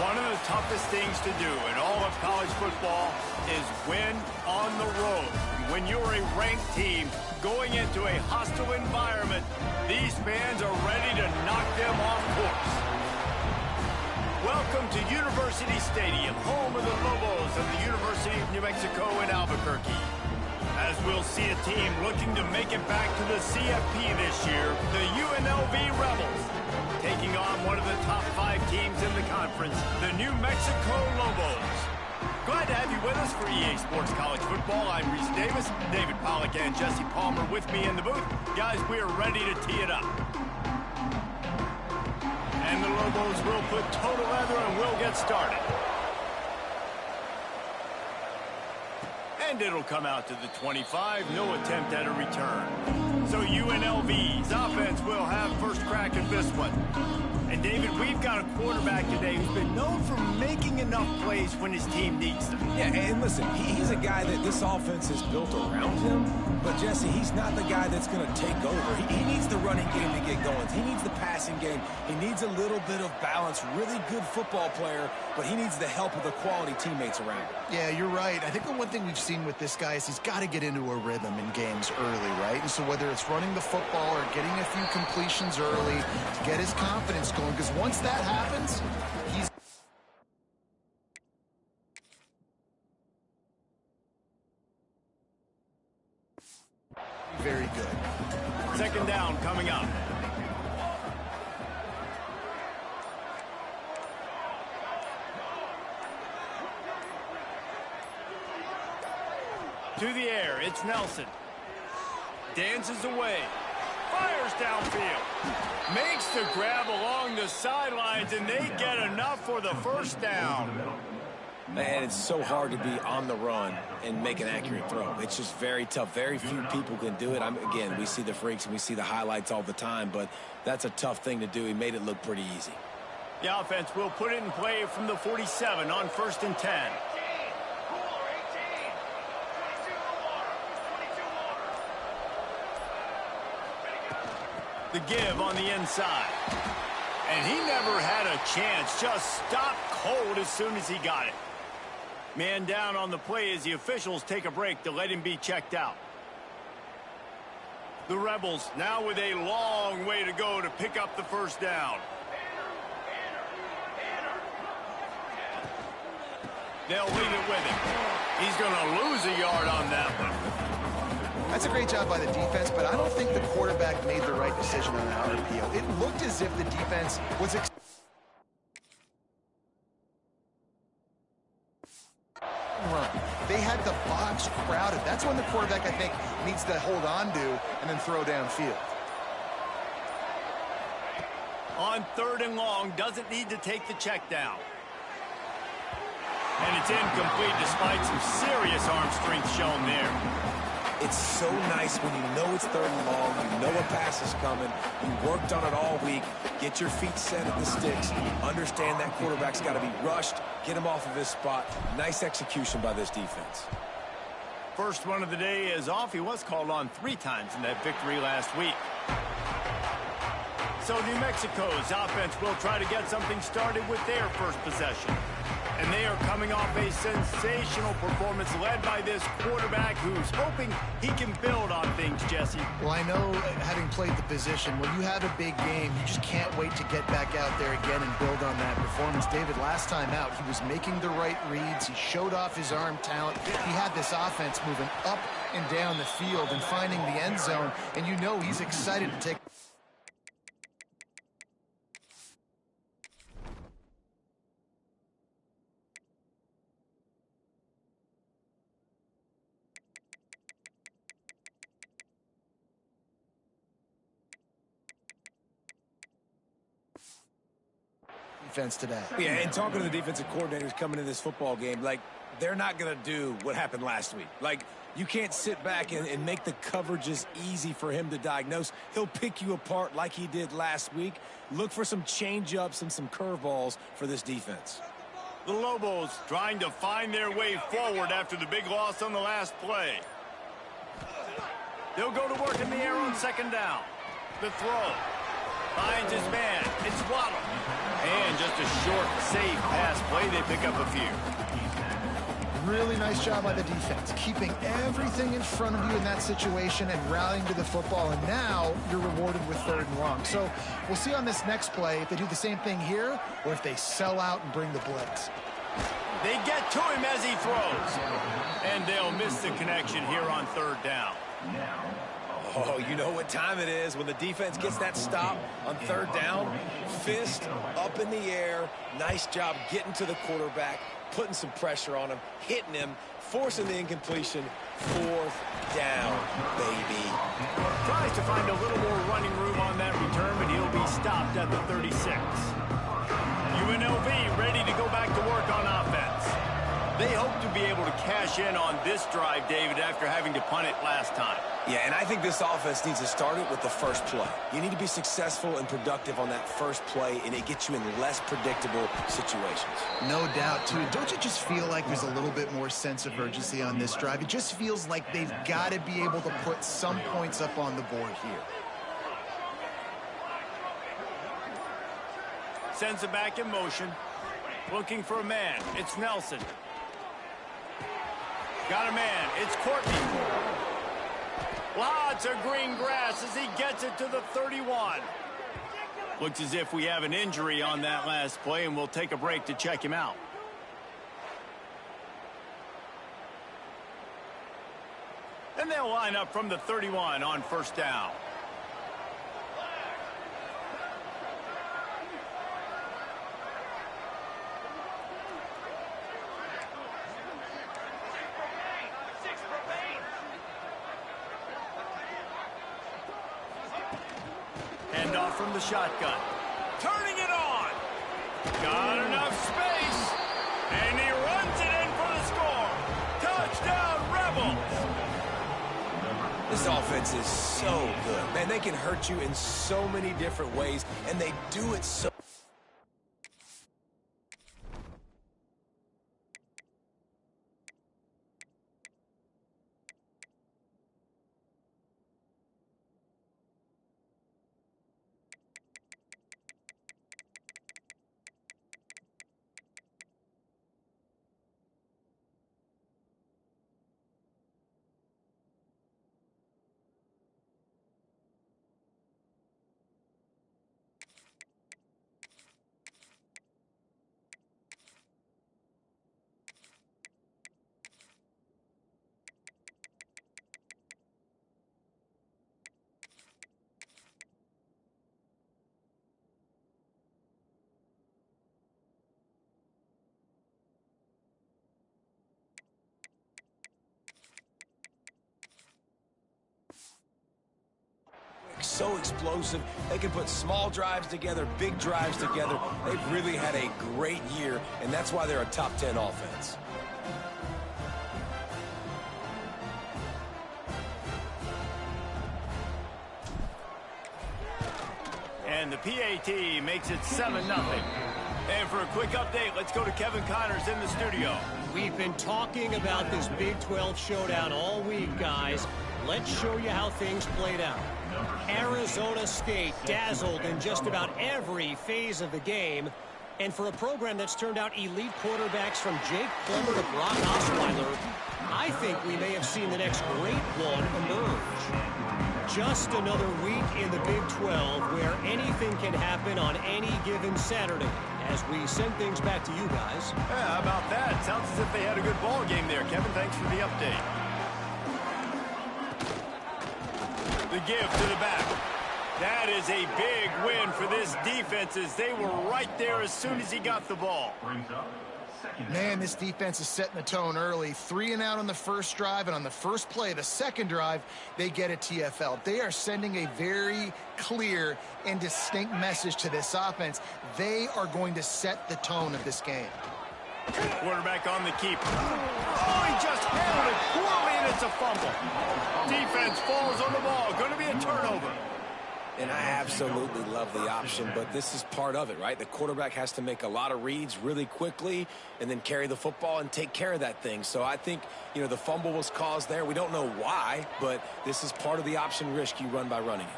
One of the toughest things to do in all of college football is win on the road. When you're a ranked team going into a hostile environment, these fans are ready to knock them off course. Welcome to University Stadium, home of the Lobos of the University of New Mexico in Albuquerque. As we'll see a team looking to make it back to the CFP this year, the UNLV Rebels, taking on one of the top 5 teams in the conference, the New Mexico Lobos. Glad to have you with us for EA Sports College Football. I'm Reese Davis, David Pollack and Jesse Palmer with me in the booth. Guys, we are ready to tee it up. And the Lobos will put total leather and we'll get started. And it'll come out to the 25, no attempt at a return. So UNLV's offense will have first crack at this one. And David, we've got a quarterback today who's been known for making enough plays when his team needs them. Yeah, and listen, he's a guy that this offense is built around him. But, Jesse, he's not the guy that's going to take over. He needs the running game to get going. He needs the passing game. He needs a little bit of balance. Really good football player, but he needs the help of the quality teammates around him. Yeah, you're right. I think the one thing we've seen with this guy is he's got to get into a rhythm in games early, right? And so whether it's running the football or getting a few completions early to get his confidence going, because once that happens, he's very good. Second down coming up. To the air, it's Nelson. Dances away. Fires downfield. Makes the grab along the sidelines, and they get enough for the first down. Man, it's so hard to be on the run and make an accurate throw. It's just very tough. Very few people can do it. Again, we see the freaks and we see the highlights all the time, but that's a tough thing to do. He made it look pretty easy. The offense will put it in play from the 47 on 1st and 10. The give on the inside. And he never had a chance. Just stopped cold as soon as he got it. Man down on the play as the officials take a break to let him be checked out. The Rebels now with a long way to go to pick up the first down. They'll leave it with him. He's going to lose a yard on that one. That's a great job by the defense, but I don't think the quarterback made the right decision on that RPO. It looked as if the defense was run. They had the box crowded. That's when the quarterback, I think, needs to hold on to and then throw downfield. On 3rd and long, doesn't need to take the check down. And it's incomplete despite some serious arm strength shown there. It's so nice when you know it's 3rd and long, you know a pass is coming, you worked on it all week, get your feet set at the sticks, understand that quarterback's got to be rushed, get him off of his spot. Nice execution by this defense. First one of the day is off. He was called on 3 times in that victory last week. So New Mexico's offense will try to get something started with their first possession. And they are coming off a sensational performance led by this quarterback who's hoping he can build on things, Jesse. Well, I know, having played the position, when you have a big game, you just can't wait to get back out there again and build on that performance. David, last time out, he was making the right reads. He showed off his arm talent. He had this offense moving up and down the field and finding the end zone. And you know he's excited to take... today. Yeah, and talking to the defensive coordinators coming into this football game, like, they're not going to do what happened last week. Like, you can't sit back and make the coverages easy for him to diagnose. He'll pick you apart like he did last week. Look for some change-ups and some curveballs for this defense. The Lobos trying to find their way forward after the big loss on the last play. They'll go to work in the air on 2nd down. The throw. Finds his man. It's Waddle. And just a short, safe pass play. They pick up a few. Really nice job by the defense, keeping everything in front of you in that situation and rallying to the football. And now you're rewarded with 3rd and long. So we'll see on this next play if they do the same thing here or if they sell out and bring the blitz. They get to him as he throws. And they'll miss the connection here on 3rd down. Oh, you know what time it is when the defense gets that stop on 3rd down. Fist up in the air. Nice job getting to the quarterback, putting some pressure on him, hitting him, forcing the incompletion. 4th down, baby. Tries to find a little more running room on that return, but he'll be stopped at the 36. UNLV ready to go back to work on offense. They hope to be able to cash in on this drive, David, after having to punt it last time. Yeah, and I think this offense needs to start it with the first play. You need to be successful and productive on that first play, and it gets you in less predictable situations. No doubt, too. Don't you just feel like there's a little bit more sense of urgency on this drive? It just feels like they've got to be able to put some points up on the board here. Sends it back in motion. Looking for a man. It's Nelson. Got a man. It's Courtney. Lots of green grass as he gets it to the 31. Looks as if we have an injury on that last play, and we'll take a break to check him out. And they'll line up from the 31 on 1st down. Off from the shotgun. Turning it on. Got enough space. And he runs it in for the score. Touchdown, Rebels. This offense is so good. Man, they can hurt you in so many different ways, and they do it so... So explosive. They can put small drives together, big drives together. They've really had a great year, and that's why they're a top 10 offense. And the PAT makes it 7-0. And for a quick update, let's go to Kevin Connors in the studio. We've been talking about this Big 12 showdown all week, guys. Let's show you how things played out. Arizona State dazzled in just about every phase of the game. And for a program that's turned out elite quarterbacks from Jake Plummer to Brock Osweiler, I think we may have seen the next great one emerge. Just another week in the Big 12 where anything can happen on any given Saturday. As we send things back to you guys. Yeah, how about that? Sounds as if they had a good ball game there. Kevin, thanks for the update. The give to the back. That is a big win for this defense as they were right there as soon as he got the ball. Man, this defense is setting the tone early. 3 and out on the first drive, and on the first play, the second drive, they get a TFL. They are sending a very clear and distinct message to this offense. They are going to set the tone of this game. Quarterback on the keep. Oh, he just handled it poorly, and it's a fumble. Defense falls on the ball. Going to be a turnover. And I absolutely love the option, but this is part of it, right? The quarterback has to make a lot of reads really quickly and then carry the football and take care of that thing. So I think, you know, the fumble was caused there. We don't know why, but this is part of the option risk you run by running it.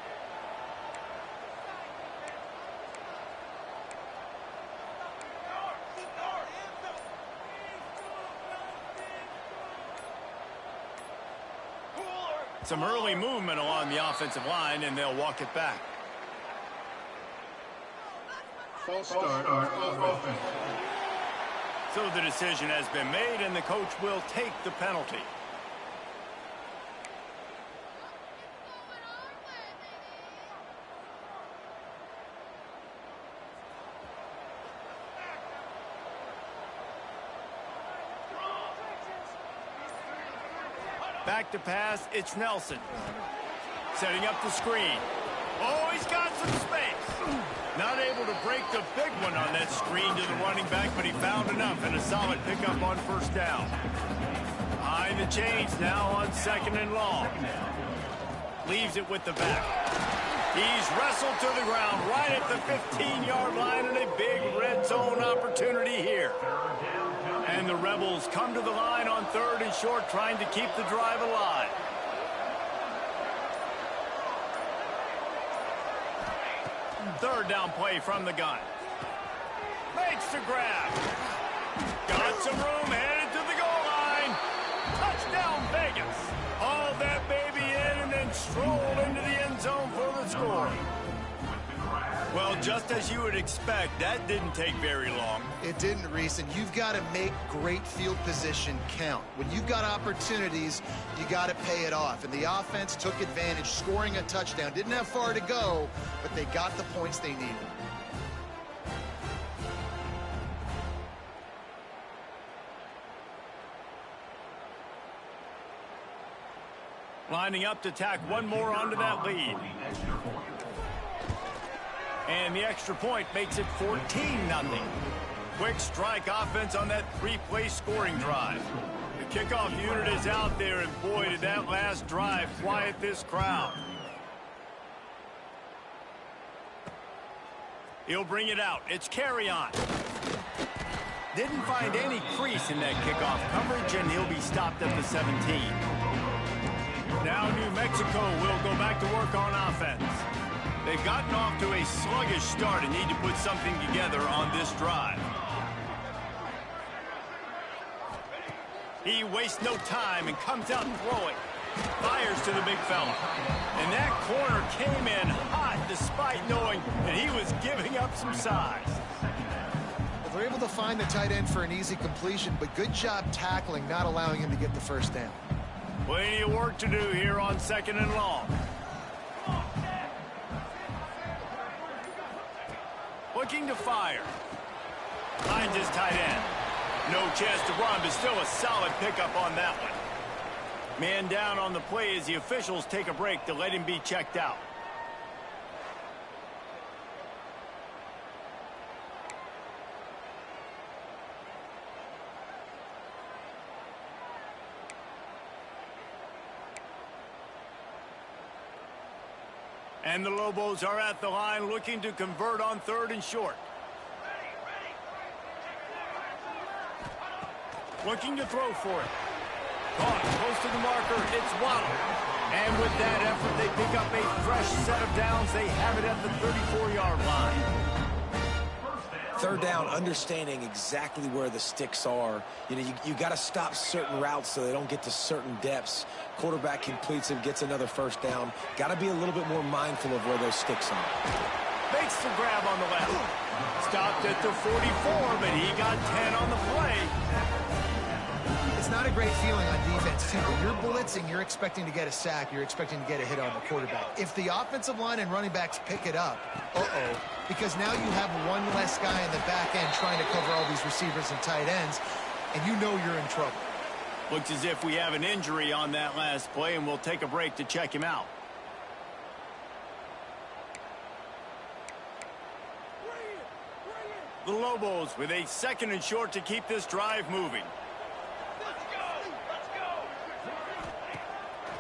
Some early movement along the offensive line, and they'll walk it back. False start on offense. So the decision has been made, and the coach will take the penalty. Back to pass, it's Nelson. Setting up the screen. Oh, he's got some space. Not able to break the big one on that screen to the running back, but he found enough and a solid pickup on first down. Behind the chains now on 2nd and long. Leaves it with the back. He's wrestled to the ground right at the 15-yard line, and a big red zone opportunity here. And the Rebels come to the line on 3rd and short, trying to keep the drive alive. Third down play from the gun. Makes the grab. Got some room, headed to the goal line. Touchdown, Vegas. Haul that baby in and then stroll into the end zone for the score. Well, just as you would expect, that didn't take very long. It didn't, Reese, and you've got to make great field position count. When you've got opportunities, you got to pay it off. And the offense took advantage, scoring a touchdown. Didn't have far to go, but they got the points they needed. Lining up to tack one more onto that lead. And the extra point makes it 14-0. Quick strike offense on that 3-play scoring drive. The kickoff unit is out there, and boy, did that last drive quiet this crowd. He'll bring it out. It's carry on. Didn't find any crease in that kickoff coverage, and he'll be stopped at the 17. Now New Mexico will go back to work on offense. They've gotten off to a sluggish start and need to put something together on this drive. He wastes no time and comes out throwing. Fires to the big fella. And that corner came in hot despite knowing that he was giving up some size. Well, they're able to find the tight end for an easy completion, but good job tackling, not allowing him to get the first down. Plenty of work to do here on 2nd and long. Looking to fire. Finds his tight end. No chance to run, but still a solid pickup on that one. Man down on the play as the officials take a break to let him be checked out. And the Lobos are at the line looking to convert on 3rd and short. Looking to throw for it. Caught close to the marker. It's Waddle. And with that effort, they pick up a fresh set of downs. They have it at the 34-yard line. 3rd down, understanding exactly where the sticks are. You know, you got to stop certain routes so they don't get to certain depths. Quarterback completes it, gets another first down. Got to be a little bit more mindful of where those sticks are. Makes the grab on the left. Stopped at the 44, but he got 10 on the play. It's not a great feeling on defense, too. When you're blitzing, you're expecting to get a sack. You're expecting to get a hit on the quarterback. If the offensive line and running backs pick it up, because now you have one less guy in the back end trying to cover all these receivers and tight ends, and you know you're in trouble. Looks as if we have an injury on that last play, and we'll take a break to check him out. The Lobos with a 2nd and short to keep this drive moving.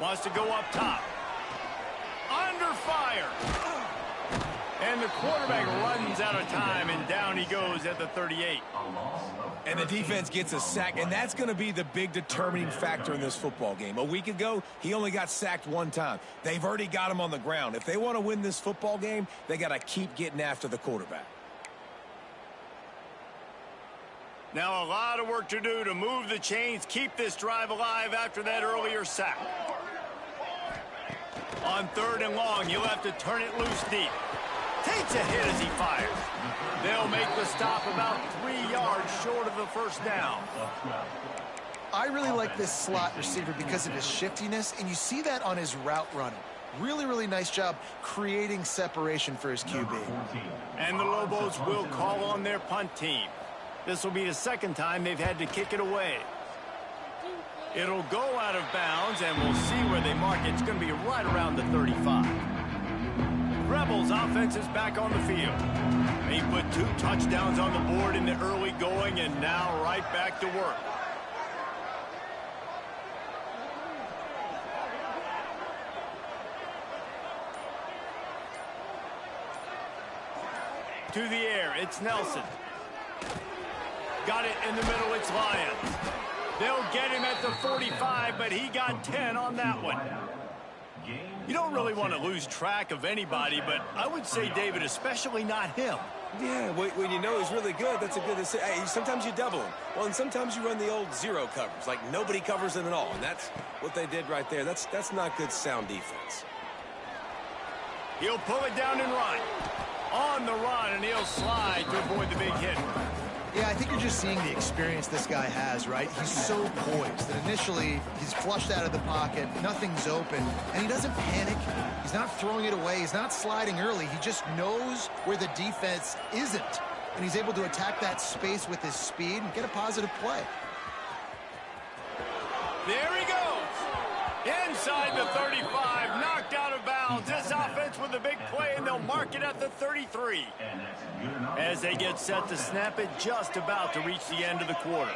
Wants to go up top. Under fire. And the quarterback runs out of time, and down he goes at the 38. And the defense gets a sack, and that's going to be the big determining factor in this football game. A week ago, he only got sacked one time. They've already got him on the ground. If they want to win this football game, they got to keep getting after the quarterback. Now a lot of work to do to move the chains, keep this drive alive after that earlier sack. On 3rd and long, he'll have to turn it loose deep. Takes a hit as he fires. They'll make the stop about 3 yards short of the first down. I really like this slot receiver because of his shiftiness, and you see that on his route running. Really, really nice job creating separation for his QB. And the Lobos will call on their punt team. This will be the 2nd time they've had to kick it away. It'll go out of bounds, and we'll see where they mark it. It's going to be right around the 35. Rebels offense is back on the field. They put 2 touchdowns on the board in the early going, and now right back to work. To the air, it's Nelson. Got it in the middle, it's Lyons. They'll get him at the 45, but he got 10 on that one. You don't really want to lose track of anybody, but I would say, David, especially not him. Yeah, when you know he's really good, that's a good decision. Hey, sometimes you double him. Well, and sometimes you run the old zero coverage, like nobody covers him at all, and that's what they did right there. That's not good sound defense. He'll pull it down and run. On the run, and he'll slide to avoid the big hit. Yeah, I think you're just seeing the experience this guy has, right? He's so poised that initially he's flushed out of the pocket, nothing's open, and he doesn't panic. He's not throwing it away. He's not sliding early. He just knows where the defense isn't, and he's able to attack that space with his speed and get a positive play. There he goes. Inside the 35, knocked out of bounds. This offense with a big play, and they'll mark it at the 33. As they get set to snap it, just about to reach the end of the quarter.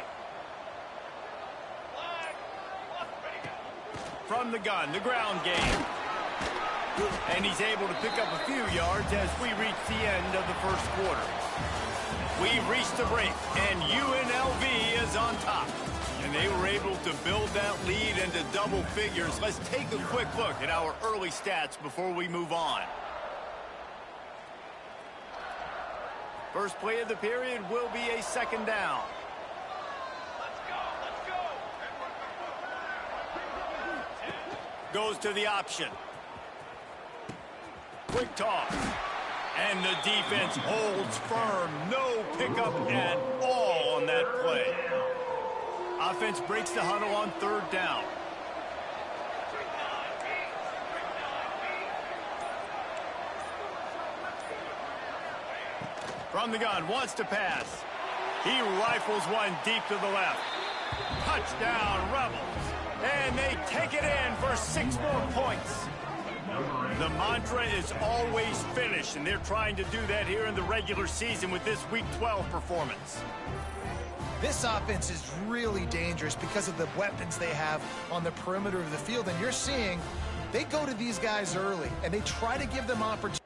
From the gun, the ground game. And he's able to pick up a few yards as we reach the end of the first quarter. We've reached the break, and UNLV is on top. And they were able to build that lead into double figures. Let's take a quick look at our early stats before we move on. First play of the period will be a 2nd down. Goes to the option. Quick toss. And the defense holds firm. No pickup at all on that play. Offense breaks the huddle on 3rd down. From the gun, wants to pass. He rifles one deep to the left. Touchdown, Rebels. And they take it in for 6 more points. The mantra is always finish, and they're trying to do that here in the regular season with this Week 12 performance. This offense is really dangerous because of the weapons they have on the perimeter of the field. And you're seeing they go to these guys early, and they try to give them opportunity.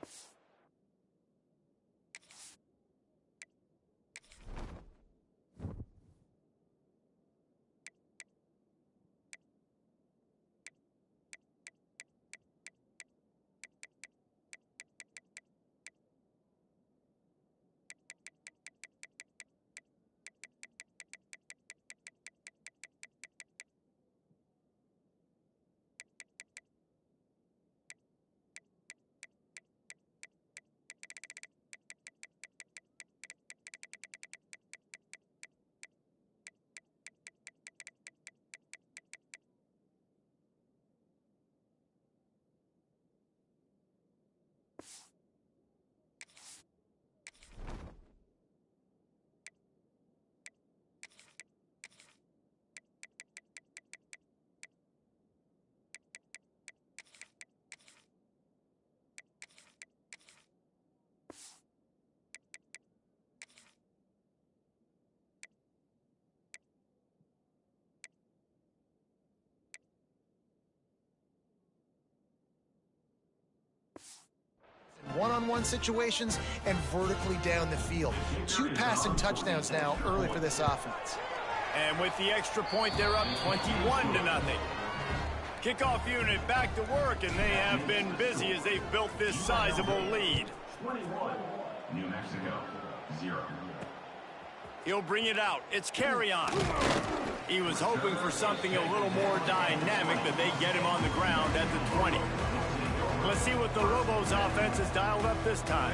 One-on-one situations and vertically down the field. 2 passing touchdowns now early for this offense. And with the extra point, they're up 21-0. Kickoff unit back to work, and they have been busy as they've built this sizable lead. 21, New Mexico, 0. He'll bring it out. It's carry on. He was hoping for something a little more dynamic, but they get him on the ground at the 20. Let's see what the Lobos offense has dialed up this time.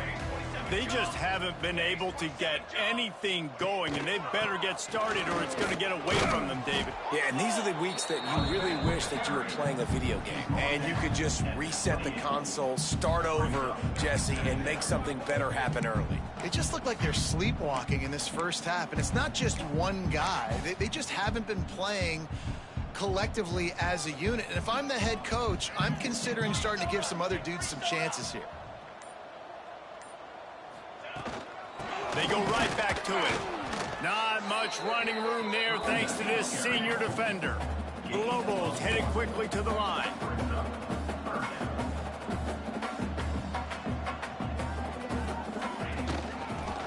They just haven't been able to get anything going, and they better get started or it's going to get away from them, David. Yeah, and these are the weeks that you really wish that you were playing a video game and you could just reset the console, start over, Jesse, and make something better happen early. They just look like they're sleepwalking in this first half, and it's not just one guy. They just haven't been playing collectively as a unit. And if I'm the head coach, I'm considering starting to give some other dudes some chances here. They go right back to it. Not much running room there thanks to this senior defender. The Lobos headed quickly to the line.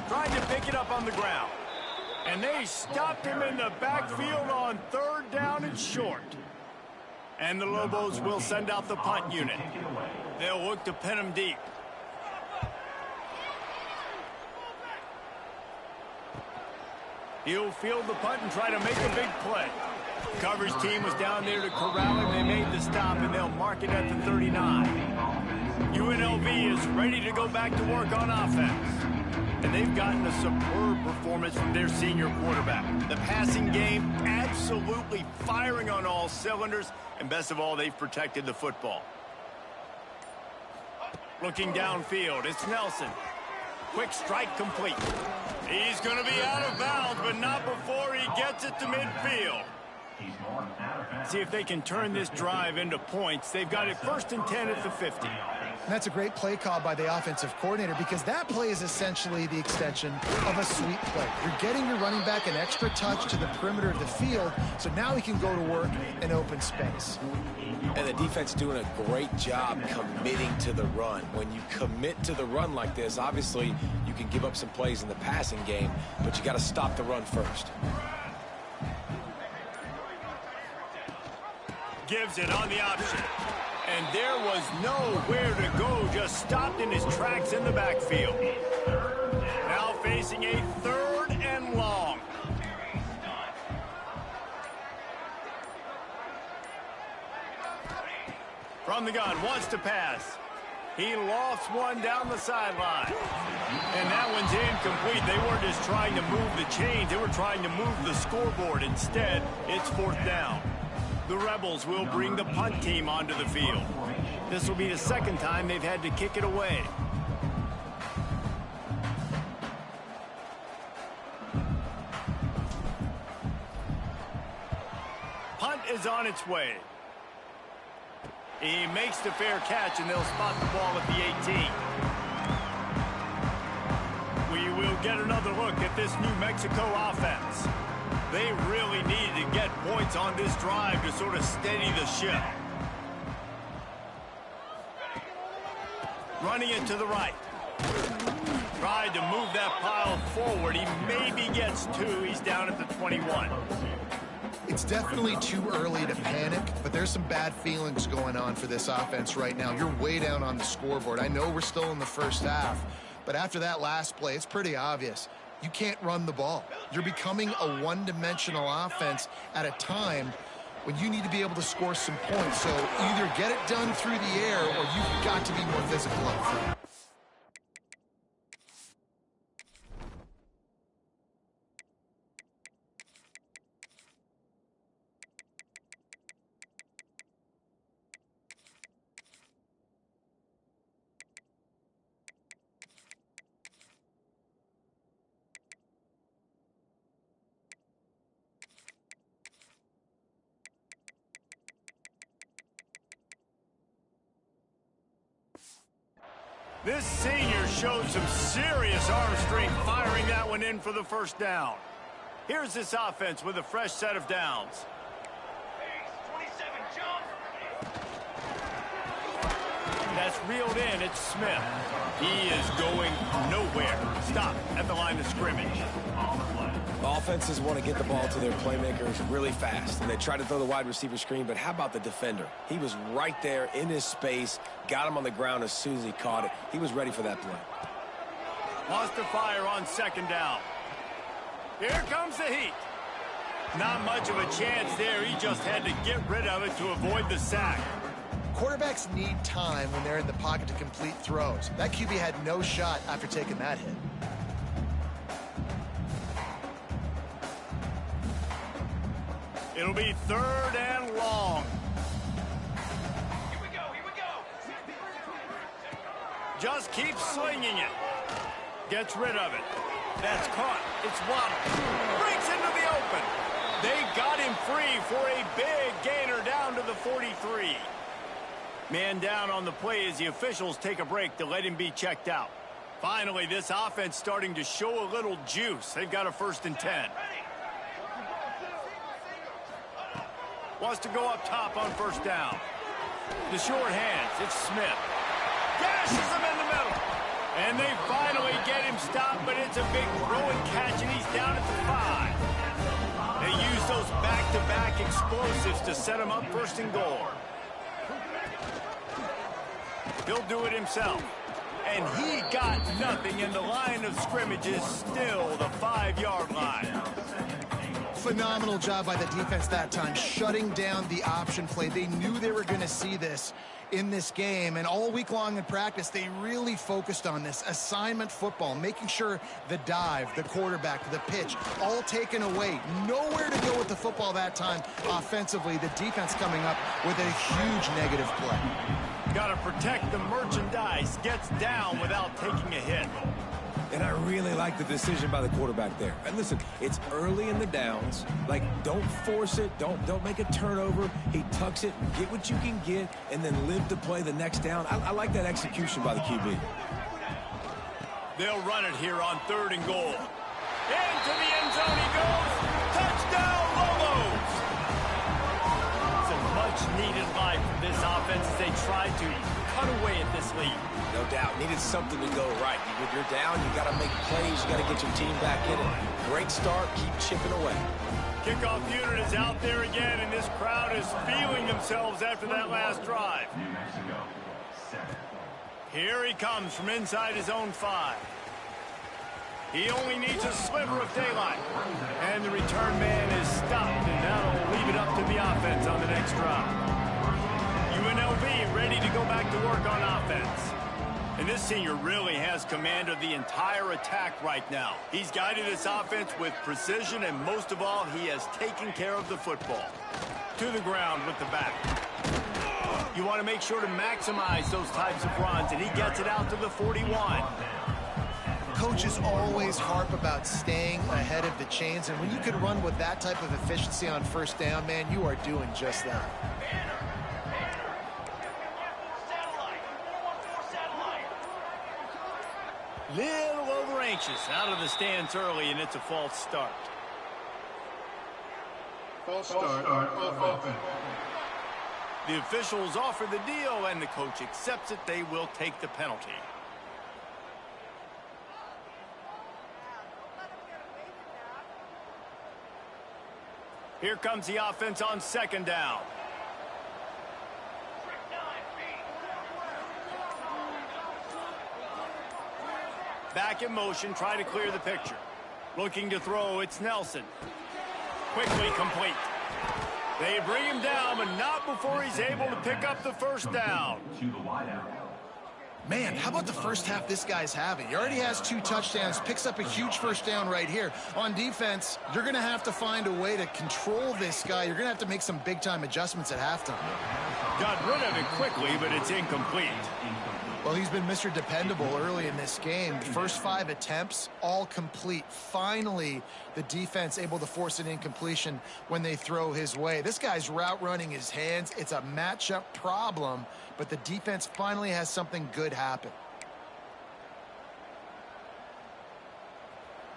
Trying to pick it up on the ground. And they stopped him in the backfield on 3rd down and short. And the Lobos will send out the punt unit. They'll look to pin him deep. He'll field the punt and try to make a big play. Coverage team was down there to corral him. They made the stop, and they'll mark it at the 39. UNLV is ready to go back to work on offense. And they've gotten a superb performance from their senior quarterback. The passing game absolutely firing on all cylinders, and best of all, they've protected the football. Looking downfield, it's Nelson. Quick strike complete. He's going to be out of bounds, but not before he gets it to midfield. See if they can turn this drive into points. They've got it 1st and 10 at the 50. And that's a great play call by the offensive coordinator, because that play is essentially the extension of a sweep play. You're getting your running back an extra touch to the perimeter of the field, so now he can go to work in open space. And the defense doing a great job committing to the run. When you commit to the run like this, obviously you can give up some plays in the passing game, but you got to stop the run first. Gives it on the option. And there was nowhere to go, just stopped in his tracks in the backfield. Now facing a 3rd and long. From the gun, wants to pass. He lofts one down the sideline. And that one's incomplete. They weren't just trying to move the chains. They were trying to move the scoreboard. Instead, it's 4th down. The Rebels will bring the punt team onto the field. This will be the 2nd time they've had to kick it away. Punt is on its way. He makes the fair catch, and they'll spot the ball at the 18. We will get another look at this New Mexico offense. They really needed to get points on this drive to sort of steady the ship. Running it to the right. Tried to move that pile forward. He maybe gets 2. He's down at the 21. It's definitely too early to panic, but there's some bad feelings going on for this offense right now. You're way down on the scoreboard. I know we're still in the first half, but after that last play, it's pretty obvious. You can't run the ball. You're becoming a one-dimensional offense at a time when you need to be able to score some points. So either get it done through the air or you've got to be more physical up front. This senior showed some serious arm strength firing that one in for the 1st down. Here's this offense with a fresh set of downs. That's reeled in. It's Smith. He is going nowhere. Stop at the line of scrimmage. Offenses want to get the ball to their playmakers really fast, and they try to throw the wide receiver screen, but how about the defender? He was right there in his space, got him on the ground as soon as he caught it. He was ready for that play. Wants to fire on 2nd down. Here comes the heat. Not much of a chance there. He just had to get rid of it to avoid the sack. Quarterbacks need time when they're in the pocket to complete throws. That QB had no shot after taking that hit. It'll be 3rd and long. Here we go. Just keeps slinging it. Gets rid of it. That's caught. It's Waddle. Breaks into the open. They got him free for a big gainer down to the 43. Man down on the play as the officials take a break to let him be checked out. Finally, this offense starting to show a little juice. They've got a 1st and 10. Wants to go up top on 1st down. The short hands. It's Smith. Gashes him in the middle. And they finally get him stopped, but it's a big throw and catch, and he's down at the 5. They use those back-to-back explosives to set him up 1st and goal. He'll do it himself. And he got nothing, and the line of scrimmage is still the 5-yard line. Phenomenal job by the defense that time, shutting down the option play. They knew they were going to see this in this game, and all week long in practice, they really focused on this assignment football, making sure the dive, the quarterback, the pitch, all taken away. Nowhere to go with the football that time offensively. The defense coming up with a huge negative play. Got to protect the merchandise. Gets down without taking a hit. And I really like the decision by the quarterback there. And listen, it's early in the downs. Like, don't force it. Don't make a turnover. He tucks it, get what you can get, and then live to play the next down. I like that execution by the QB. They'll run it here on 3rd and goal. Into the end zone he goes. Touchdown, Lobos! It's a much-needed life for this offense as they try to cut away at this lead. No doubt. Needed something to go right. When you're down, you got to make plays. You got to get your team back in it. Great start. Keep chipping away. Kickoff unit is out there again, and this crowd is feeling themselves after that last drive. New Mexico, 7. Here he comes from inside his own 5. He only needs a sliver of daylight. And the return man is stopped, and that'll leave it up to the offense on the next drive. UNLV ready to go back to work on offense. And this senior really has command of the entire attack right now. He's guided this offense with precision, and most of all, he has taken care of the football. To the ground with the back. You want to make sure to maximize those types of runs, and he gets it out to the 41. Coaches always harp about staying ahead of the chains, and when you can run with that type of efficiency on 1st down, man, you are doing just that. Little over anxious, out of the stands early, and it's a false start. False start offense. The officials offer the deal, and the coach accepts it. They will take the penalty. Here comes the offense on 2nd down. Back in motion, try to clear the picture. Looking to throw, it's Nelson. Quickly complete. They bring him down, but not before he's able to pick up the 1st down. To the wideout. Man, how about the first half this guy's having? He already has 2 touchdowns, picks up a huge 1st down right here. On defense, you're going to have to find a way to control this guy. You're going to have to make some big-time adjustments at halftime. Got rid of it quickly, but it's incomplete. Well, he's been Mr. Dependable early in this game. First 5 attempts, all complete. Finally, the defense able to force an incompletion when they throw his way. This guy's route running his hands. It's a matchup problem, but the defense finally has something good happen.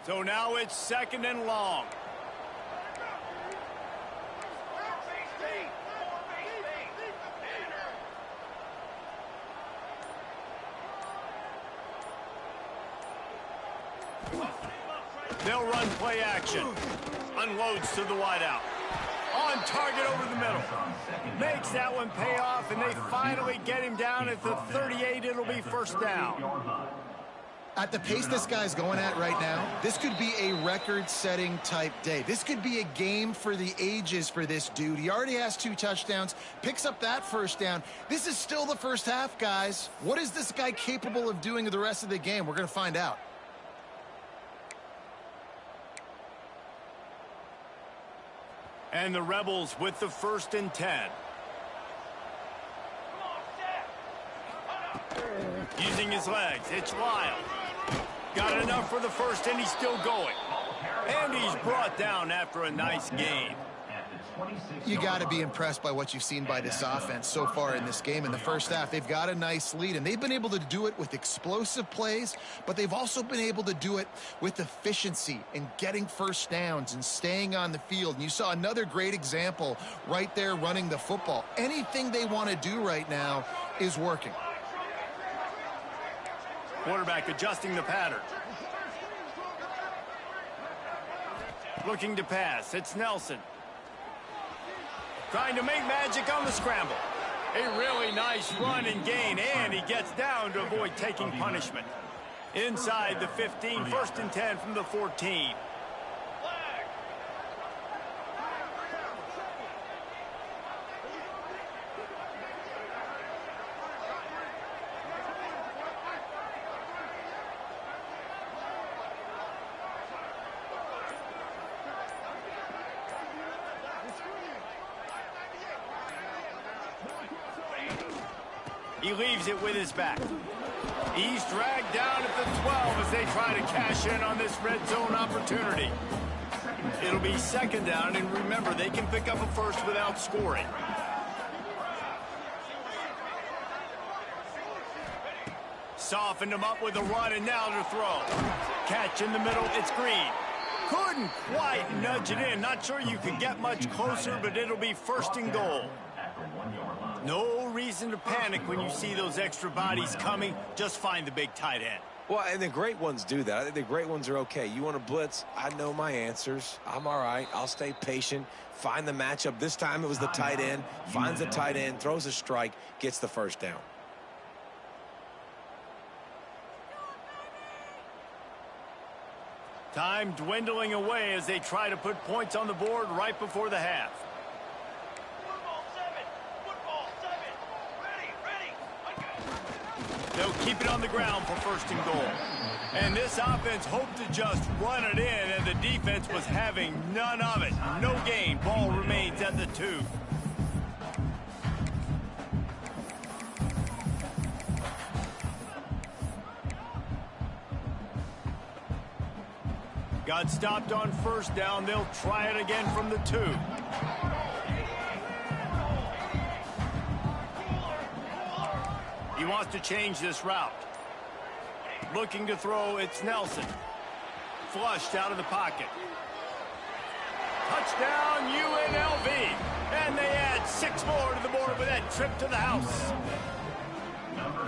So now it's 2nd and long. They'll run play action. Unloads to the wideout. On target over the middle. Makes that one pay off, and they finally get him down at the 38. It'll be 1st down. At the pace this guy's going at right now, this could be a record-setting type day. This could be a game for the ages for this dude. He already has 2 touchdowns, picks up that first down. This is still the first half, guys. What is this guy capable of doing the rest of the game? We're going to find out. And the Rebels with the 1st and 10. Using his legs, it's Lyle. Got enough for the first, and he's still going. And he's brought down after a nice gain. You got to be impressed by what you've seen by this offense so far in this game. In the first half, they've got a nice lead, and they've been able to do it with explosive plays, but they've also been able to do it with efficiency and getting first downs and staying on the field. And you saw another great example right there running the football. Anything they want to do right now is working. Quarterback adjusting the pattern. Looking to pass. It's Nelson. Trying to make magic on the scramble. A really nice run and gain, and he gets down to avoid taking punishment. Inside the 15, 1st and 10 from the 14. He leaves it with his back. He's dragged down at the 12 as they try to cash in on this red zone opportunity. It'll be 2nd down, and remember, they can pick up a first without scoring. Softened him up with a run, and now to throw. Catch in the middle, it's Green. Couldn't quite nudge it in. Not sure you could get much closer, but it'll be 1st and goal. No reason to panic when you see those extra bodies coming. Just find the big tight end. Well, and the great ones do that. I think the great ones are okay. You want to blitz? I know my answers. I'm all right. I'll stay patient. Find the matchup. This time it was the tight end. Finds the tight end, throws a strike, gets the first down. Time dwindling away as they try to put points on the board right before the half. They'll keep it on the ground for 1st and goal. And this offense hoped to just run it in, and the defense was having none of it. No gain. Ball remains at the 2. Got stopped on 1st down. They'll try it again from the 2. He wants to change this route. Looking to throw, it's Nelson. Flushed out of the pocket. Touchdown, UNLV. And they add 6 more to the board with that trip to the house.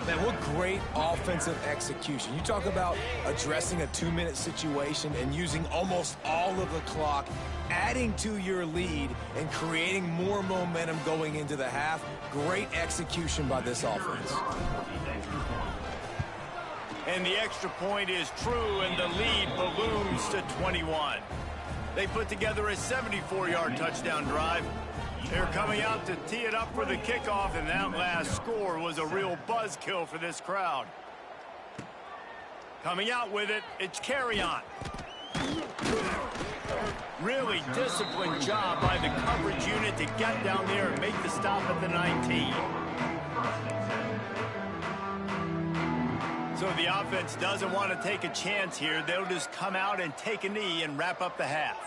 Man, what great offensive execution. You talk about addressing a 2-minute situation and using almost all of the clock, adding to your lead and creating more momentum going into the half. Great execution by this offense. And the extra point is true, and the lead balloons to 21. They put together a 74-yard touchdown drive. They're coming out to tee it up for the kickoff, and that last score was a real buzzkill for this crowd. Coming out with it, it's Carry-On. Really disciplined job by the coverage unit to get down there and make the stop at the 19. So the offense doesn't want to take a chance here. They'll just come out and take a knee and wrap up the half.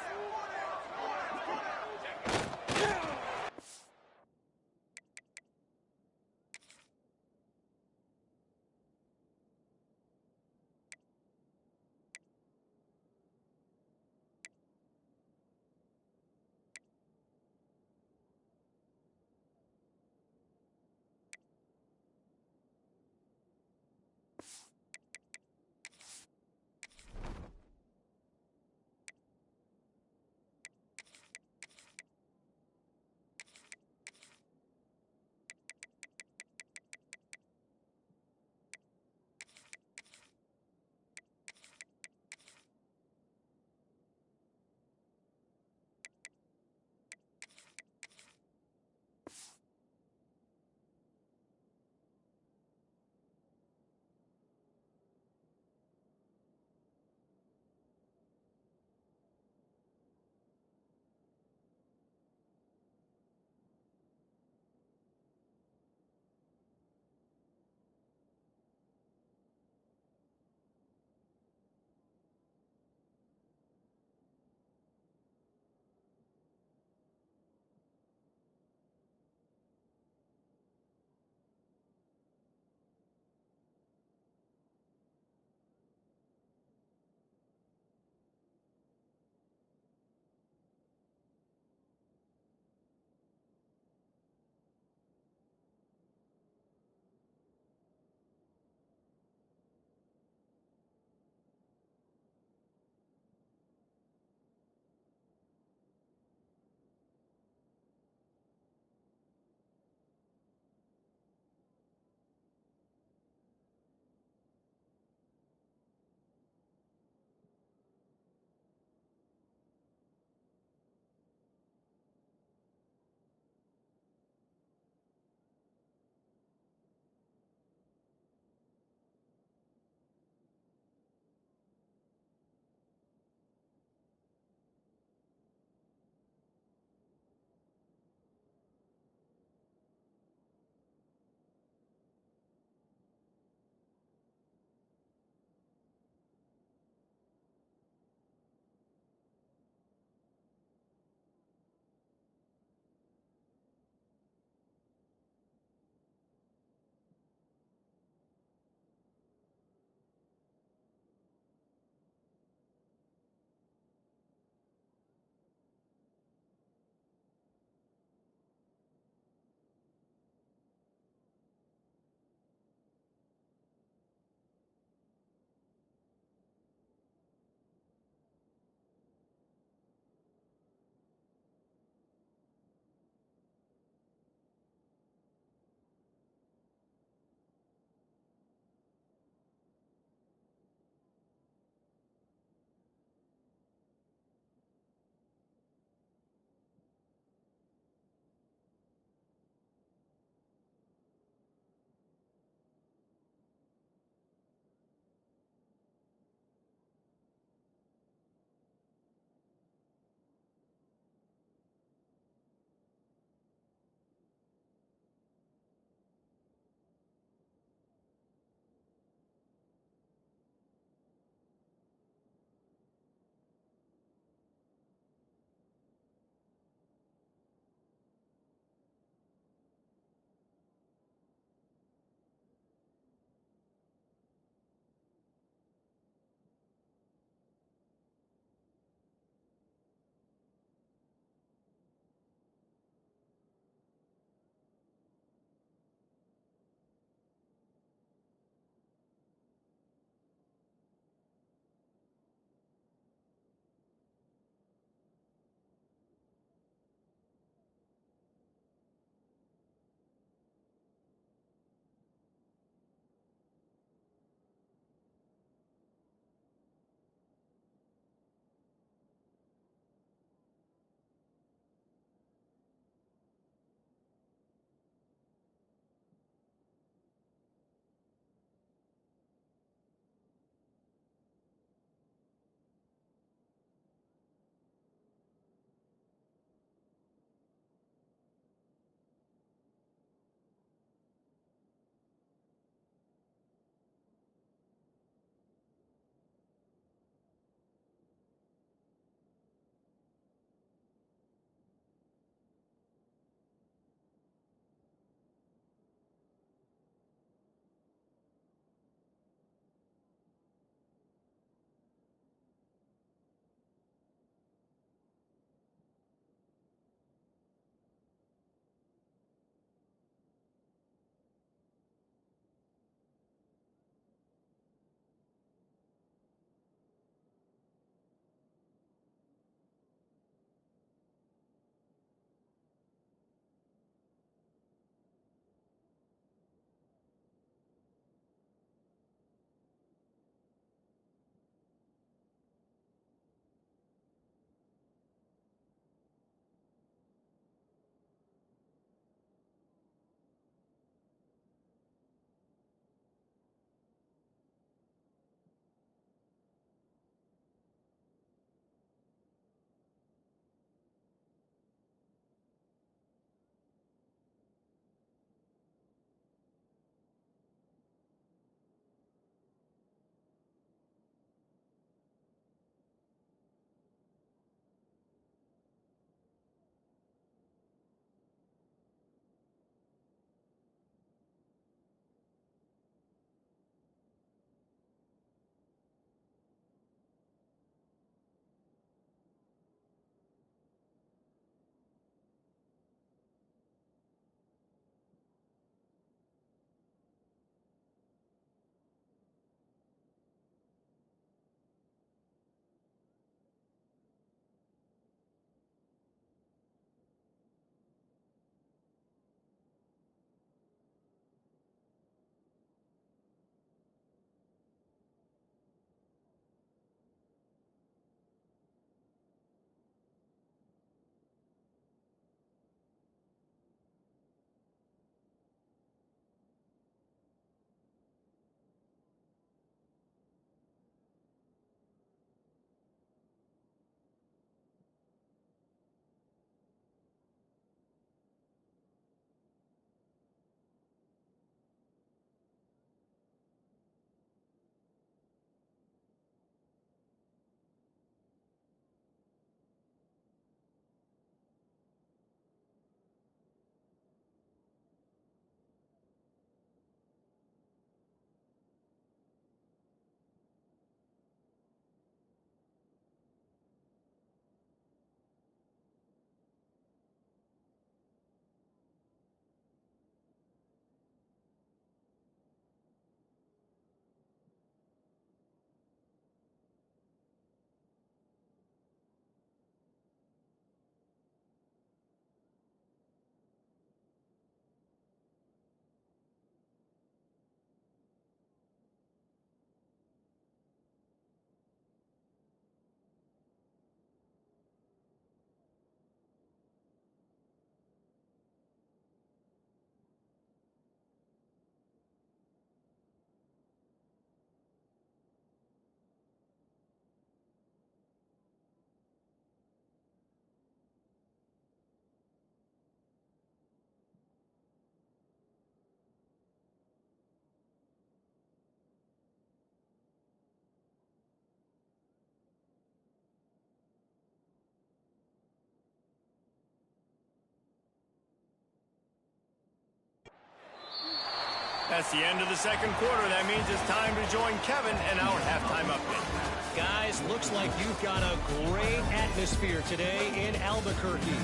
That's the end of the second quarter. That means it's time to join Kevin in our halftime update. Guys, looks like you've got a great atmosphere today in Albuquerque.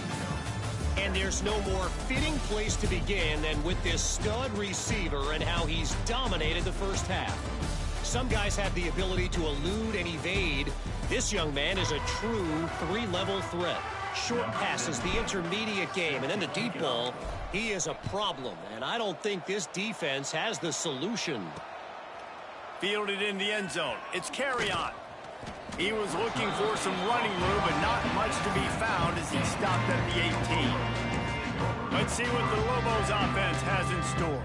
And there's no more fitting place to begin than with this stud receiver and how he's dominated the first half. Some guys have the ability to elude and evade. This young man is a true three-level threat. Short passes, the intermediate game, and then the deep ball. He is a problem, and I don't think this defense has the solution. Fielded in the end zone. It's carry on. He was looking for some running room, but not much to be found as he stopped at the 18. Let's see what the Lobos offense has in store.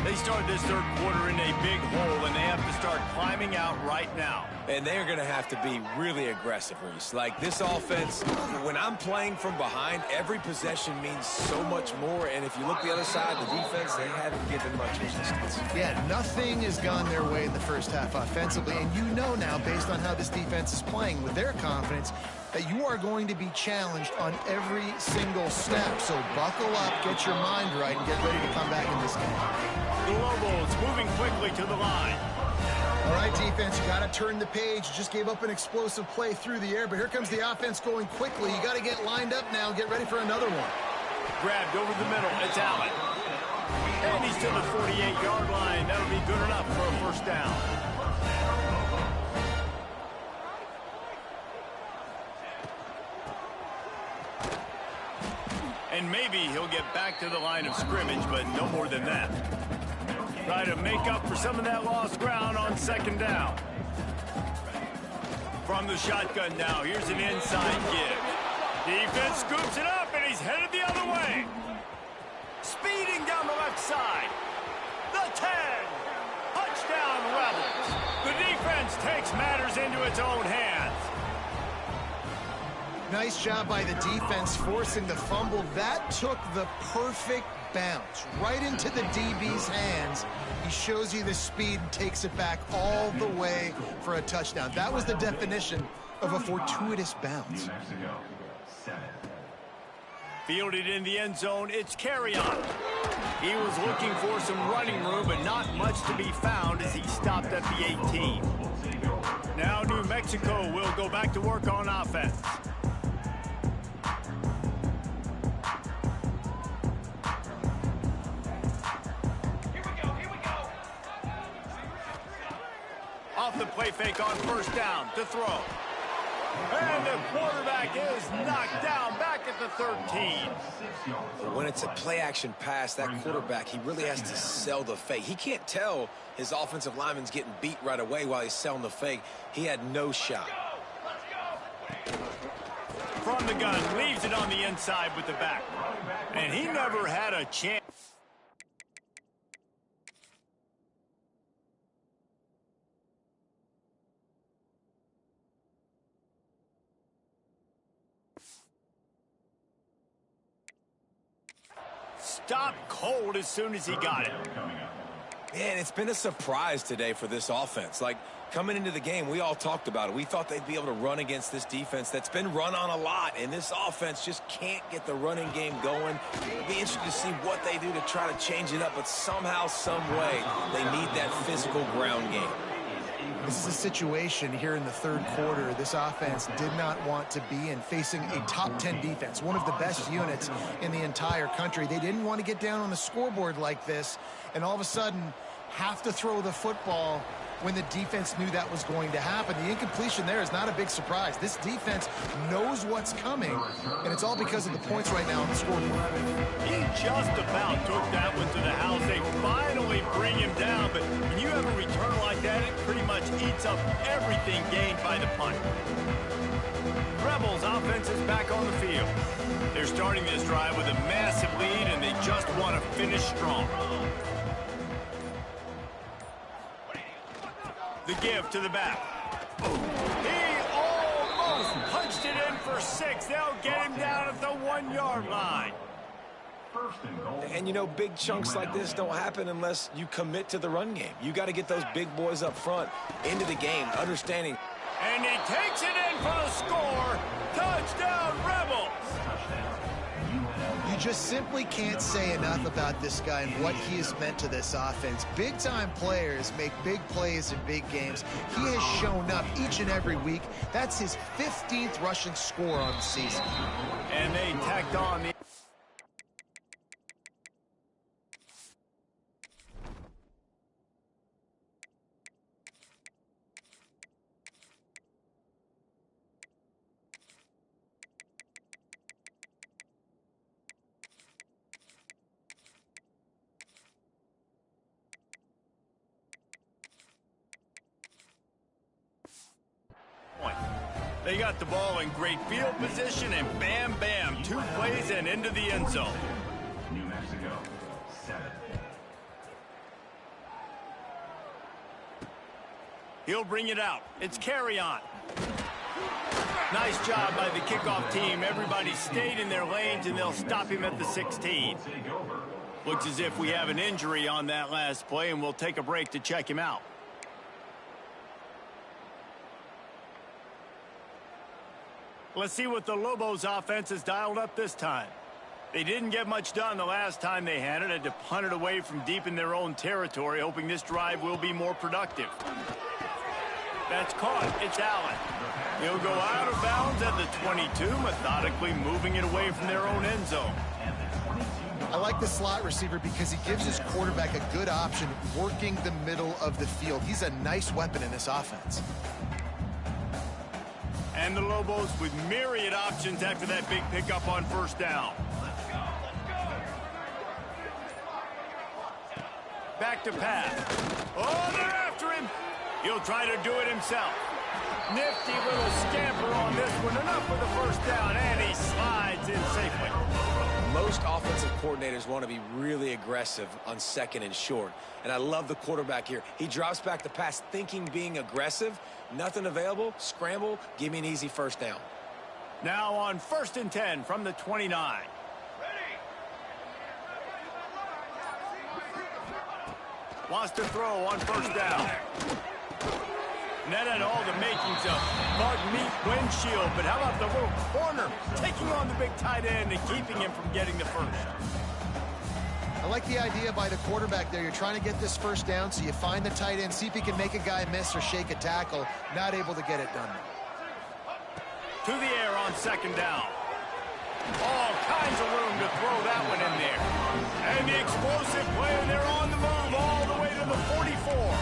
They start this third quarter in a big hole, and they have to start climbing out right now. And they're going to have to be really aggressive, Reese. Like, this offense, when I'm playing from behind, every possession means so much more. And if you look the other side, the defense, they haven't given much resistance. Yeah, nothing has gone their way in the first half offensively. And you know now, based on how this defense is playing with their confidence, that you are going to be challenged on every single snap. So buckle up, get your mind right, and get ready to come back in this game. The Lobos moving quickly to the line. All right, defense, you got to turn the page. You just gave up an explosive play through the air, but here comes the offense going quickly. You got to get lined up now and get ready for another one. Grabbed over the middle. It's Allen. And he's to the 48-yard line. That'll be good enough for a first down. And maybe he'll get back to the line of scrimmage, but no more than that. Try to make up for some of that lost ground on second down. From the shotgun now, here's an inside give. Defense scoops it up, and he's headed the other way. Speeding down the left side. The 10. Touchdown, Rebels. The defense takes matters into its own hands. Nice job by the defense forcing the fumble. That took the perfect bounce right into the DB's hands. He shows you the speed and takes it back all the way for a touchdown. That was the definition of a fortuitous bounce. Fielded in the end zone, it's carry on. He was looking for some running room, but not much to be found as he stopped at the 18. Now New Mexico will go back to work on offense. Off the play fake on first down to throw. And the quarterback is knocked down back at the 13. When it's a play-action pass, that quarterback, he really has to sell the fake. He can't tell his offensive lineman's getting beat right away while he's selling the fake. He had no shot. From the gun, leaves it on the inside with the back. And he never had a chance. Stopped cold as soon as he got it. Man, it's been a surprise today for this offense. Like, coming into the game, we all talked about it. We thought they'd be able to run against this defense that's been run on a lot, and this offense just can't get the running game going. It'll be interesting to see what they do to try to change it up, but somehow, some way, they need that physical ground game. This is a situation here in the third quarter this offense did not want to be in, facing a top 10 defense, one of the best units in the entire country. They didn't want to get down on the scoreboard like this and all of a sudden have to throw the football when the defense knew that was going to happen. The incompletion there is not a big surprise. This defense knows what's coming, and it's all because of the points right now on the scoreboard. He just about took that one to the house. They finally bring him down, but when you have a return like that, it pretty much eats up everything gained by the punt. Rebels offense is back on the field. They're starting this drive with a massive lead, and they just want to finish strong. The give to the back. He almost punched it in for 6. They'll get him down at the 1-yard line. And, you know, big chunks like this don't happen unless you commit to the run game. You got to get those big boys up front into the game, understanding. And he takes it in for the score. Touchdown, Rebels. You just simply can't say enough about this guy and what he has meant to this offense. Big-time players make big plays in big games. He has shown up each and every week. That's his 15th rushing score on the season. And they tacked on the... They got the ball in great field position, and bam, bam, 2 plays and into the end zone. New Mexico, 7. He'll bring it out. It's carry on. Nice job by the kickoff team. Everybody stayed in their lanes, and they'll stop him at the 16. Looks as if we have an injury on that last play, and we'll take a break to check him out. Let's see what the Lobos offense has dialed up this time. They didn't get much done the last time they had to punt it away from deep in their own territory, hoping this drive will be more productive. That's caught. It's Allen. He'll go out of bounds at the 22, methodically moving it away from their own end zone. I like the slot receiver because he gives his quarterback a good option working the middle of the field. He's a nice weapon in this offense. And the Lobos with myriad options after that big pickup on first down. Back to pass. Oh, they're after him. He'll try to do it himself. Nifty little scamper on this one. Enough for the first down, and he slides in safely. Most offensive coordinators want to be really aggressive on second and short. And I love the quarterback here. He drops back the pass thinking being aggressive. Nothing available. Scramble. Give me an easy first down. Now on 1st and 10 from the 29. Wants to throw on first down. And that had all the makings of mud meat windshield, but how about the little corner taking on the big tight end and keeping him from getting the first? I like the idea by the quarterback there. You're trying to get this first down, so you find the tight end, see if he can make a guy miss or shake a tackle. Not able to get it done. To the air on 2nd down. All kinds of room to throw that one in there. And the explosive play, and they're on the move all the way to the 44.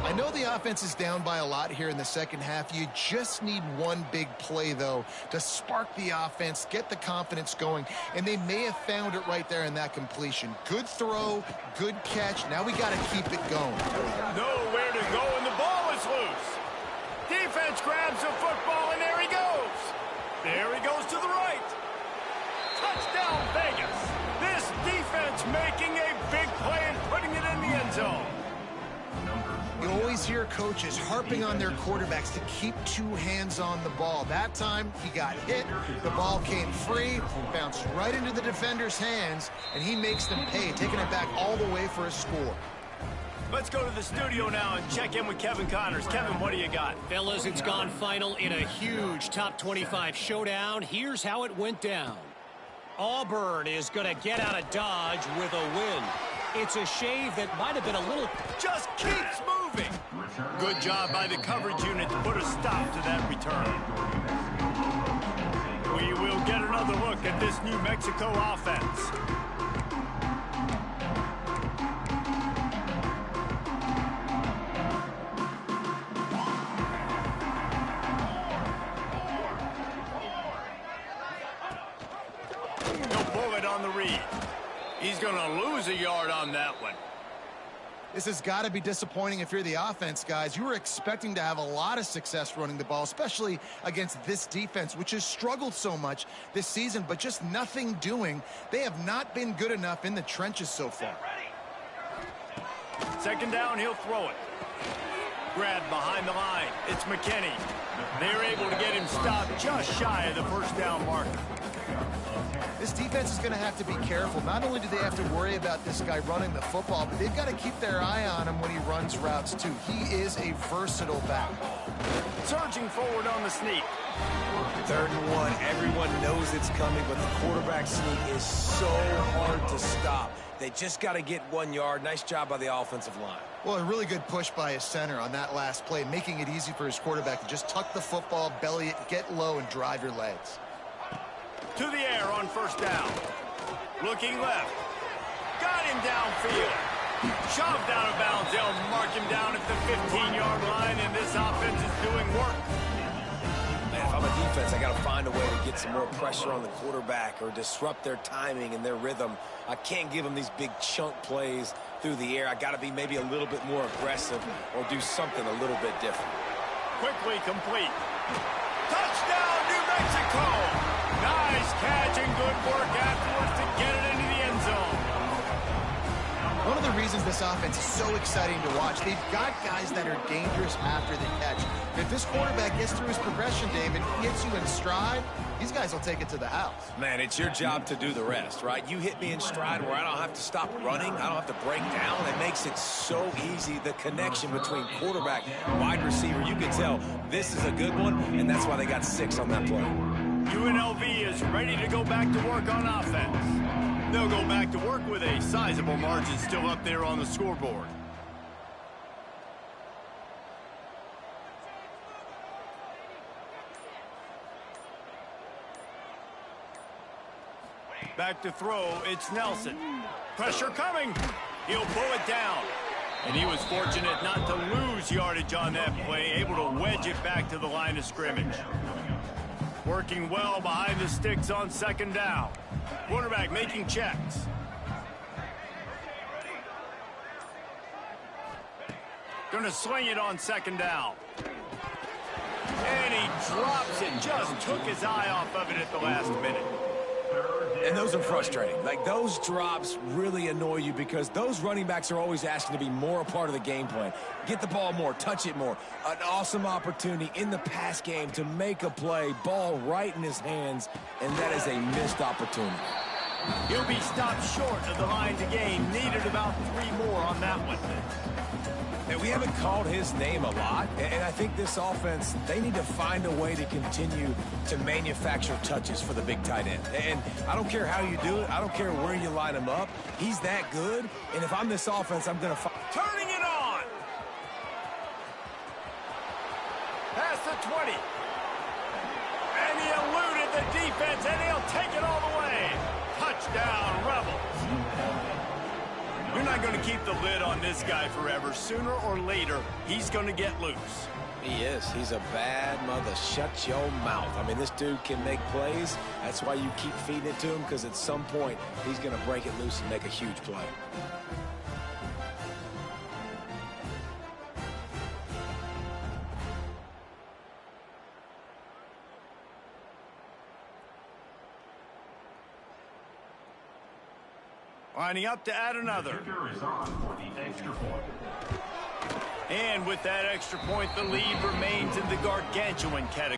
I know the offense is down by a lot here in the second half. You just need one big play, though, to spark the offense, get the confidence going, and they may have found it right there in that completion. Good throw, good catch. Now we got to keep it going. Nowhere to go, and the ball is loose. Defense grabs the football, and there he goes. There he goes to the right. Touchdown, Vegas. This defense making a big play and putting it in the end zone. You always hear coaches harping on their quarterbacks to keep 2 hands on the ball. That time, he got hit, the ball came free, bounced right into the defender's hands, and he makes them pay, taking it back all the way for a score. Let's go to the studio now and check in with Kevin Connors. Kevin, what do you got? Fellas, it's gone final in a huge top 25 showdown. Here's how it went down. Auburn is going to get out of Dodge with a win. It's a shave that might have been a little... Just keeps moving. Good job by the coverage unit to put a stop to that return. We will get another look at this New Mexico offense. He'll pull it on the read. He's going to lose a yard on that one. This has got to be disappointing if you're the offense, guys. You were expecting to have a lot of success running the ball, especially against this defense, which has struggled so much this season, but just nothing doing. They have not been good enough in the trenches so far. 2nd down, he'll throw it. Grabbed behind the line. It's McKinney. They're able to get him stopped just shy of the first down marker. This defense is going to have to be careful. Not only do they have to worry about this guy running the football, but they've got to keep their eye on him when he runs routes, too. He is a versatile back. Surging forward on the sneak. 3rd and 1. Everyone knows it's coming, but the quarterback sneak is so hard to stop. They just got to get 1 yard. Nice job by the offensive line. Well, a really good push by his center on that last play, making it easy for his quarterback to just tuck the football, belly it, get low, and drive your legs. To the air on 1st down. Looking left. Got him downfield. Shoved out of bounds. They'll mark him down at the 15-yard line, and this offense is doing work. Man, if I'm a defense, I got to find a way to get some more pressure on the quarterback or disrupt their timing and their rhythm. I can't give them these big chunk plays through the air. I got to be maybe a little bit more aggressive or do something a little bit different. Quickly complete. Touchdown, New Mexico! Nice catch and good work afterwards to get it into the end zone. One of the reasons this offense is so exciting to watch, they've got guys that are dangerous after the catch. If this quarterback gets through his progression, David, gets you in stride, these guys will take it to the house. Man, it's your job to do the rest, right? You hit me in stride where I don't have to stop running. I don't have to break down. It makes it so easy, the connection between quarterback and wide receiver. You can tell this is a good one, and that's why they got 6 on that play. UNLV is ready to go back to work on offense. They'll go back to work with a sizable margin still up there on the scoreboard. Back to throw, it's Nelson. Pressure coming. He'll pull it down. And he was fortunate not to lose yardage on that play, able to wedge it back to the line of scrimmage. Working well behind the sticks on 2nd down. Quarterback making checks. Gonna sling it on 2nd down. And he drops it. Just took his eye off of it at the last minute. And those are frustrating. Like, those drops really annoy you because those running backs are always asking to be more a part of the game plan. Get the ball more, touch it more. An awesome opportunity in the pass game to make a play, ball right in his hands, and that is a missed opportunity. He'll be stopped short of the line to gain. Needed about 3 more on that one. And we haven't called his name a lot, and I think this offense, they need to find a way to continue to manufacture touches for the big tight end. And I don't care how you do it. I don't care where you line him up. He's that good, and if I'm this offense, I'm going to find... Turning it on! Past the 20. And he eluded the defense, and he'll take it all the way. Touchdown, Rebels. You're not going to keep the lid on this guy forever. Sooner or later, he's going to get loose. He is. He's a bad mother. Shut your mouth. I mean, this dude can make plays. That's why you keep feeding it to him, because at some point, he's going to break it loose and make a huge play. Lining up to add another. Kicker is on for the extra point. And with that extra point, the lead remains in the gargantuan category.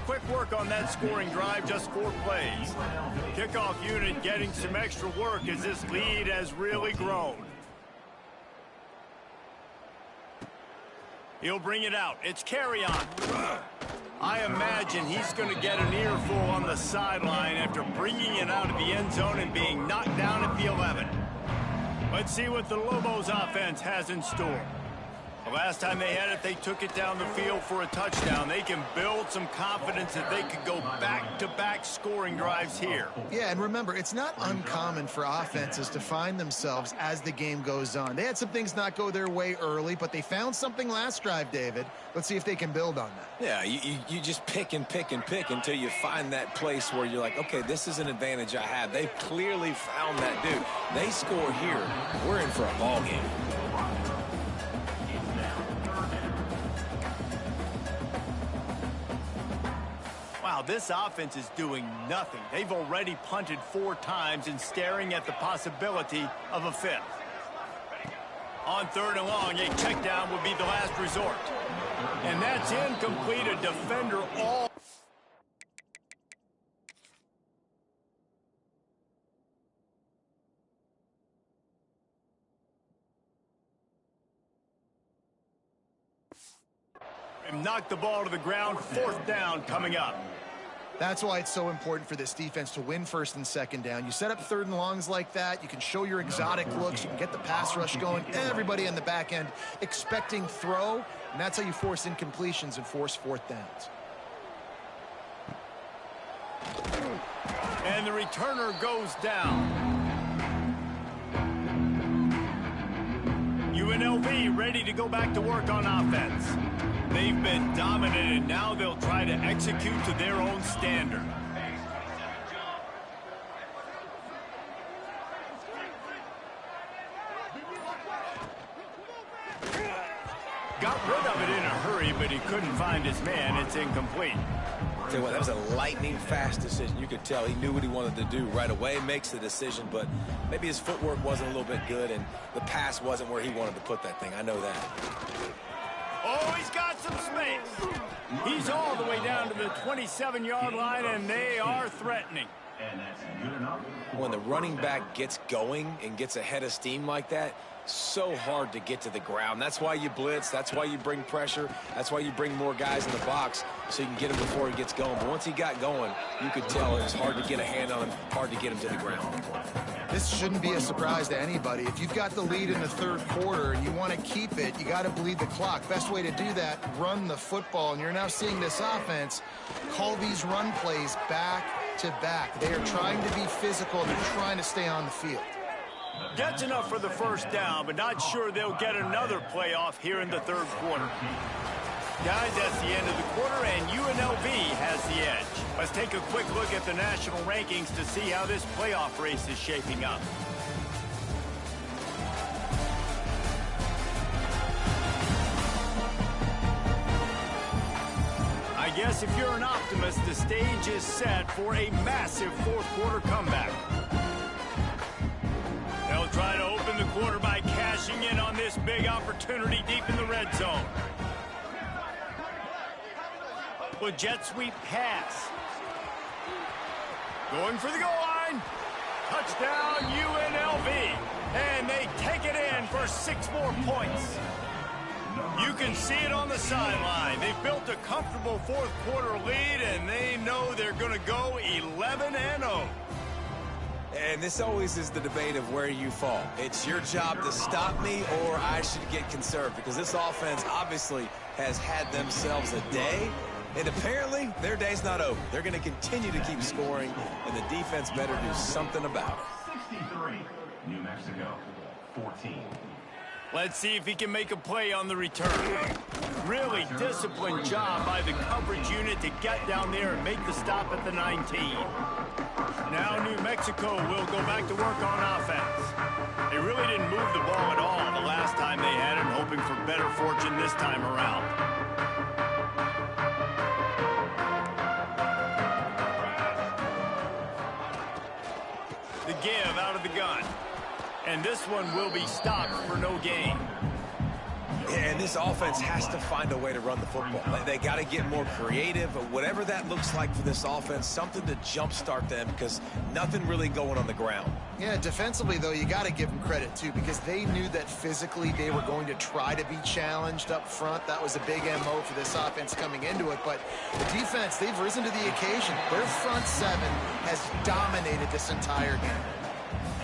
Quick work on that scoring drive, just 4 plays. Kickoff unit getting some extra work as this lead has really grown. He'll bring it out. It's carry on. I imagine he's going to get an earful on the sideline after bringing it out of the end zone and being knocked down at the 11. Let's see what the Lobos offense has in store. The last time they had it, they took it down the field for a touchdown. They can build some confidence that they could go back-to-back scoring drives here. Yeah, and remember, it's not uncommon for offenses to find themselves as the game goes on. They had some things not go their way early, but they found something last drive, David. Let's see if they can build on that. Yeah, you just pick and pick and pick until you find that place where you're like, okay, this is an advantage I have. They've clearly found that dude. They score here, we're in for a ball game. Wow, this offense is doing nothing. They've already punted 4 times and staring at the possibility of a 5th. On 3rd and long, a check down would be the last resort. And that's incomplete. A defender all. And knocked the ball to the ground. 4th down coming up. That's why it's so important for this defense to win 1st and 2nd down. You set up 3rd and longs like that. You can show your exotic looks. You can get the pass rush going. Everybody on the back end expecting throw. And that's how you force incompletions and force 4th downs. And the returner goes down. UNLV ready to go back to work on offense. They've been dominant, and now they'll try to execute to their own standard. Got rid of it in a hurry, but he couldn't find his man. It's incomplete. Tell you what, that was a lightning-fast decision. You could tell he knew what he wanted to do right away, makes the decision, but maybe his footwork wasn't a little bit good, and the pass wasn't where he wanted to put that thing. I know that. Oh, he's got some space. He's all the way down to the 27-yard line, and they are threatening. And that's good enough. When the running back gets going and gets ahead of steam like that, so hard to get to the ground. That's why you blitz. That's why you bring pressure. That's why you bring more guys in the box so you can get him before he gets going. But once he got going, you could tell it was hard to get a hand on him, hard to get him to the ground. This shouldn't be a surprise to anybody. If you've got the lead in the 3rd quarter and you want to keep it, you got to bleed the clock. Best way to do that, run the football. And you're now seeing this offense call these run plays back to back. They are trying to be physical. They're trying to stay on the field. Gets enough for the 1st down, but not sure they'll get another playoff here in the 3rd quarter. Guys, that's the end of the quarter, and UNLV has the edge. Let's take a quick look at the national rankings to see how this playoff race is shaping up. I guess if you're an optimist, the stage is set for a massive 4th quarter comeback. They'll try to open the quarter by cashing in on this big opportunity deep in the red zone. With jet sweep pass. Going for the goal line. Touchdown UNLV. And they take it in for 6 more points. You can see it on the sideline. They've built a comfortable 4th quarter lead, and they know they're going to go 11-0. And this always is the debate of where you fall. It's your job to stop me, or I should get conserved, because this offense obviously has had themselves a day, and apparently their day's not over. They're going to continue to keep scoring, and the defense better do something about it. 63, New Mexico, 14. Let's see if he can make a play on the return. Really disciplined job by the coverage unit to get down there and make the stop at the 19. Now New Mexico will go back to work on offense. They really didn't move the ball at all the last time they had it, hoping for better fortune this time around. The give out of the gun. And this one will be stopped for no gain. And this offense has to find a way to run the football. They got to get more creative, whatever that looks like for this offense, something to jumpstart them, because nothing really going on the ground. Yeah, defensively, though, you got to give them credit, too, because they knew that physically they were going to try to be challenged up front. That was a big MO for this offense coming into it. But the defense, they've risen to the occasion. Their front 7 has dominated this entire game.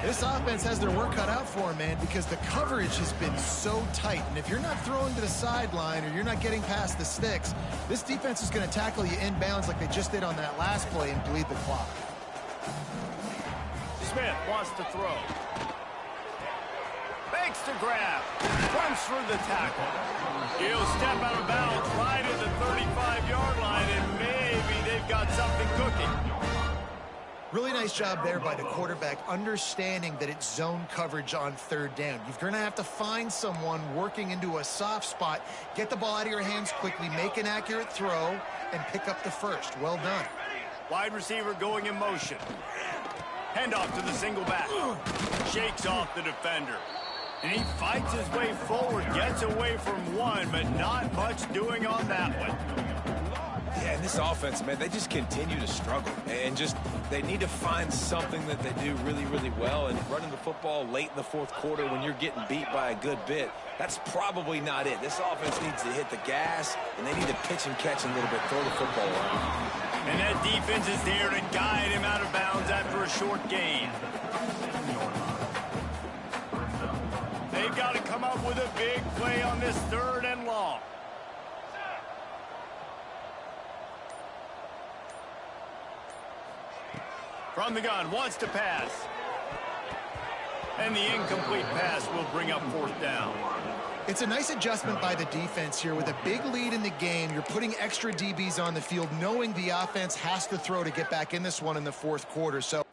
This offense has their work cut out for them, man, because the coverage has been so tight. And if you're not throwing to the sideline or you're not getting past the sticks, this defense is going to tackle you inbounds like they just did on that last play and bleed the clock. Smith wants to throw. Fakes to grab. Runs through the tackle. He'll step out of bounds right at the 35-yard line, and maybe they've got something cooking. Really nice job there by the quarterback, understanding that it's zone coverage on third down. You're going to have to find someone working into a soft spot, get the ball out of your hands quickly, make an accurate throw, and pick up the first. Well done. Wide receiver going in motion. Handoff to the single back. Shakes off the defender. And he fights his way forward, gets away from one, but not much doing on that one. Yeah, and this offense, man, they just continue to struggle. And just, they need to find something that they do really, really well. And running the football late in the fourth quarter when you're getting beat by a good bit, that's probably not it. This offense needs to hit the gas, and they need to pitch and catch a little bit, throw the football around. And that defense is there to guide him out of bounds after a short gain. They've got to come up with a big play on this 3rd and long. From the gun, wants to pass. And the incomplete pass will bring up 4th down. It's a nice adjustment by the defense here. With a big lead in the game, you're putting extra DBs on the field, knowing the offense has to throw to get back in this one in the 4th quarter. So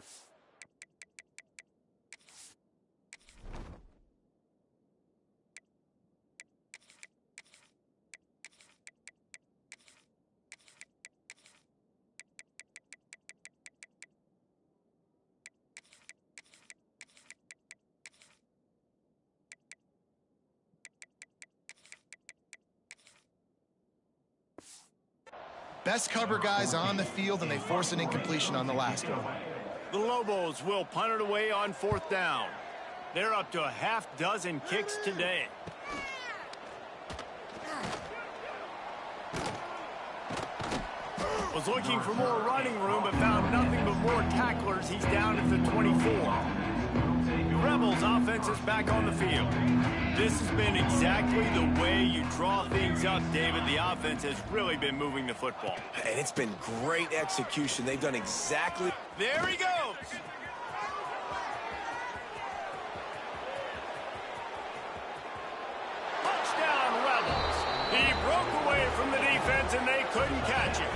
best cover guys on the field, and they force an incompletion on the last one. The Lobos will punt it away on 4th down. They're up to a half-dozen kicks today. Was looking for more running room, but found nothing but more tacklers. He's down at the 24. Rebels offense is back on the field. This has been exactly the way you draw things up, David. The offense has really been moving the football. And it's been great execution. They've done exactly... There he goes! Touchdown, Rebels! He broke away from the defense and they couldn't catch him.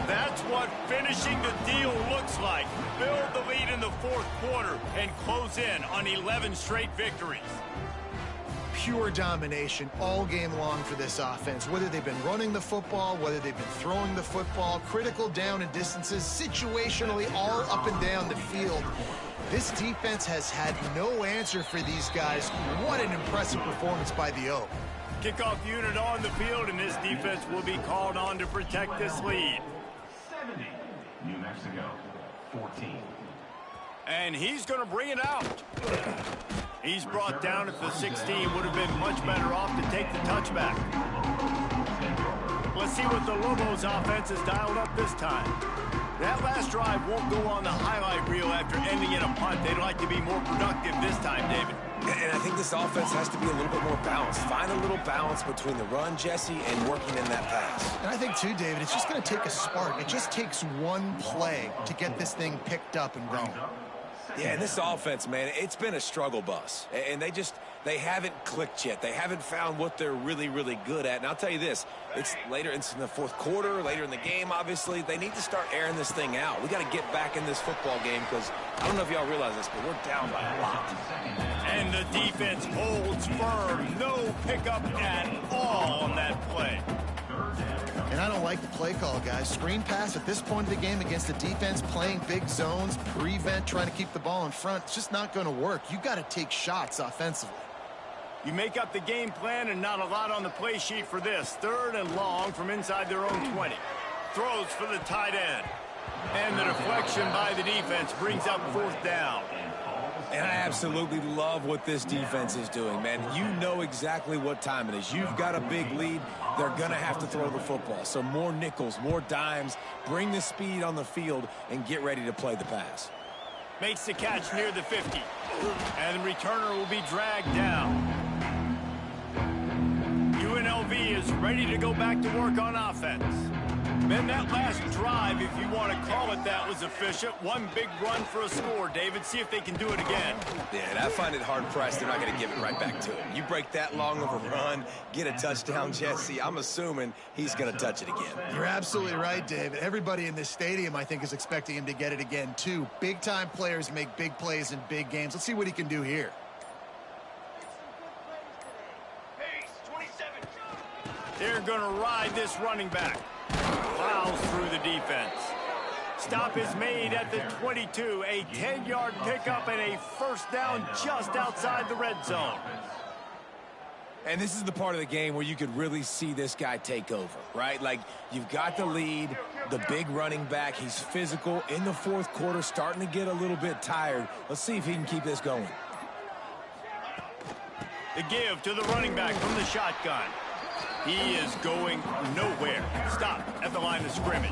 That's what finishing the deal looks like. Build the lead in the 4th quarter and close in on 11 straight victories. Pure domination all game long for this offense. Whether they've been running the football, whether they've been throwing the football, critical down and distances, situationally all up and down the field. This defense has had no answer for these guys. What an impressive performance by the O. Kickoff unit on the field, and this defense will be called on to protect this lead. 70, New Mexico, 14. And he's going to bring it out. He's brought down at the 16. Would have been much better off to take the touchback. Let's see what the Lobos offense has dialed up this time. That last drive won't go on the highlight reel after ending in a punt. They'd like to be more productive this time, David. And I think this offense has to be a little bit more balanced. Find a little balance between the run, Jesse, and working in that pass. And I think, too, David, it's just going to take a spark. It just takes one play to get this thing picked up and going. Yeah, and this offense, man, it's been a struggle bus. And they haven't clicked yet. They haven't found what they're really, really good at. And I'll tell you this, it's in the 4th quarter, later in the game, obviously. They need to start airing this thing out. We got to get back in this football game because I don't know if y'all realize this, but we're down by a lot. And the defense holds firm. No pickup at all on that play. And I don't like the play call, guys. Screen pass at this point of the game against a defense playing big zones, prevent, trying to keep the ball in front. It's just not going to work. You got to take shots offensively. You make up the game plan and not a lot on the play sheet for this. 3rd and long from inside their own 20. Throws for the tight end. And the deflection by the defense brings up 4th down. And I absolutely love what this defense is doing, man. You know exactly what time it is. You've got a big lead. They're going to have to throw the football. So more nickels, more dimes. Bring the speed on the field and get ready to play the pass. Makes the catch near the 50. And the returner will be dragged down. UNLV is ready to go back to work on offense. Man, that last drive, if you want to call it that, was efficient. One big run for a score, David. See if they can do it again. Yeah, and I find it hard-pressed they're not going to give it right back to him. You break that long of a run, get a touchdown, Jesse, I'm assuming he's going to touch it again. You're absolutely right, David. Everybody in this stadium, I think, is expecting him to get it again, too. Big-time players make big plays in big games. Let's see what he can do here. They're going to ride this running back. Plows through the defense. Stop is made at the 22. A 10-yard pickup and a first down just outside the red zone. And this is the part of the game where you could really see this guy take over, right? Like, you've got the lead, the big running back. He's physical in the fourth quarter, starting to get a little bit tired. Let's see if he can keep this going. The give to the running back from the shotgun. He is going nowhere. Stop at the line of scrimmage.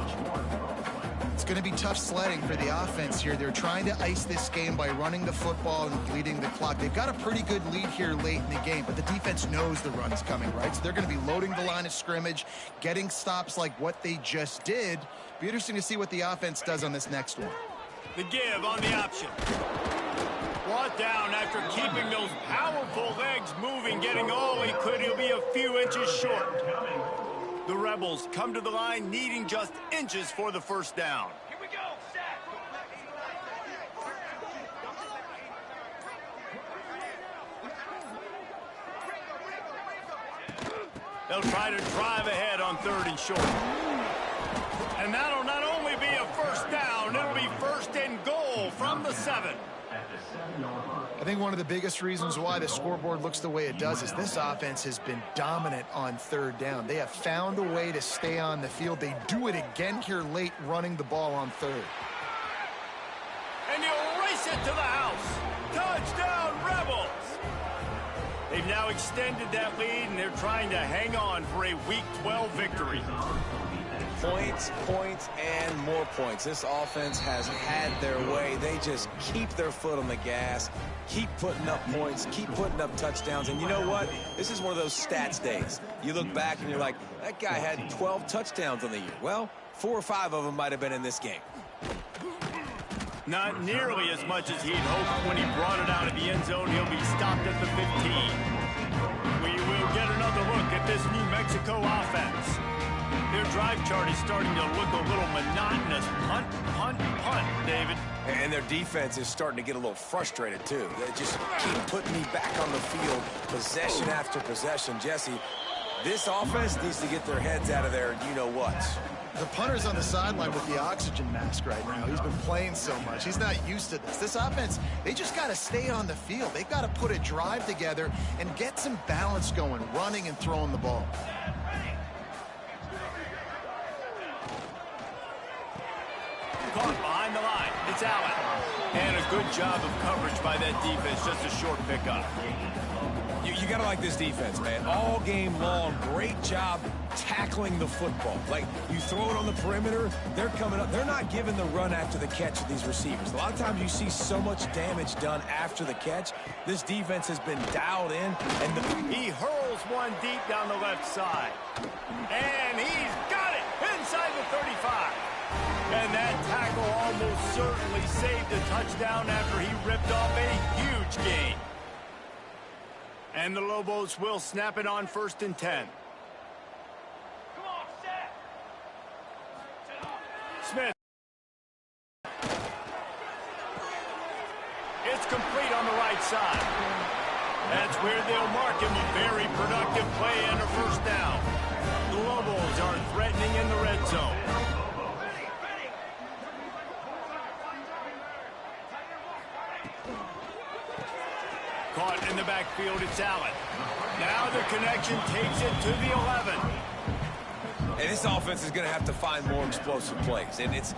It's going to be tough sledding for the offense here. They're trying to ice this game by running the football and bleeding the clock. They've got a pretty good lead here late in the game, but the defense knows the run is coming, right? So they're going to be loading the line of scrimmage, getting stops like what they just did. Be interesting to see what the offense does on this next one. The give on the option. Brought down after keeping those powerful legs moving, getting all he could. He'll be a few inches short. The Rebels come to the line needing just inches for the first down. Here we go, set. They'll try to drive ahead on 3rd and short. And that'll not only be a first down, it'll be 1st and goal from the 7. I think one of the biggest reasons why the scoreboard looks the way it does is this offense has been dominant on 3rd down. They have found a way to stay on the field. They do it again here late, running the ball on 3rd. And he'll race it to the house. Touchdown, Rebels! They've now extended that lead, and they're trying to hang on for a Week 12 victory. Points, points, and more points. This offense has had their way. They just keep their foot on the gas, keep putting up points, keep putting up touchdowns. And you know what? This is one of those stats days. You look back and you're like, that guy had 12 touchdowns on the year. Well, 4 or 5 of them might have been in this game. Not nearly as much as he'd hoped when he brought it out of the end zone. He'll be stopped at the 15. We will get another look at this New Mexico offense. Their drive chart is starting to look a little monotonous. Punt, punt, punt, David. And their defense is starting to get a little frustrated, too. They just keep putting me back on the field, possession after possession. Jesse, this offense needs to get their heads out of their you-know-whats. The punter's on the sideline with the oxygen mask right now. He's been playing so much. He's not used to this. This offense, they just got to stay on the field. They've got to put a drive together and get some balance going, running and throwing the ball. Caught behind the line. It's Allen. And a good job of coverage by that defense. Just a short pickup. You got to like this defense, man. All game long, great job tackling the football. Like, you throw it on the perimeter, they're coming up. They're not giving the run after the catch to these receivers. A lot of times you see so much damage done after the catch. This defense has been dialed in. And he hurls one deep down the left side. And he's got it inside the 35. And that tackle almost certainly saved a touchdown after he ripped off a huge gain. And the Lobos will snap it on 1st and 10. Smith. It's complete on the right side. That's where they'll mark him. A very productive play and a first down. The Lobos are threatening in the red zone. Caught in the backfield, it's Allen. Now the connection takes it to the 11. And this offense is going to have to find more explosive plays. And it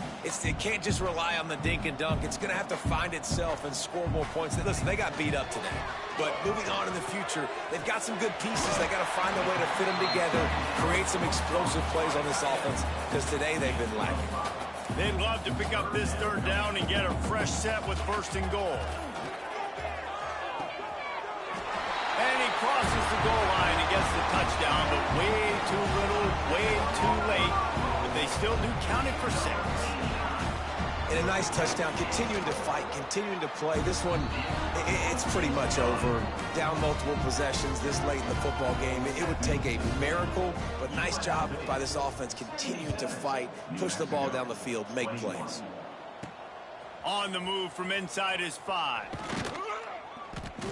can't just rely on the dink and dunk. It's going to have to find itself and score more points. Listen, they got beat up today. But moving on in the future, they've got some good pieces. They got to find a way to fit them together, create some explosive plays on this offense, because today they've been lacking. They'd love to pick up this third down and get a fresh set with first and goal. And he crosses the goal line and gets the touchdown, but way too little, way too late. But they still do count it for 6. And a nice touchdown, continuing to fight, continuing to play. This one, it's pretty much over. Down multiple possessions this late in the football game. It would take a miracle, but nice job by this offense, continuing to fight, push the ball down the field, make plays. On the move from inside his 5.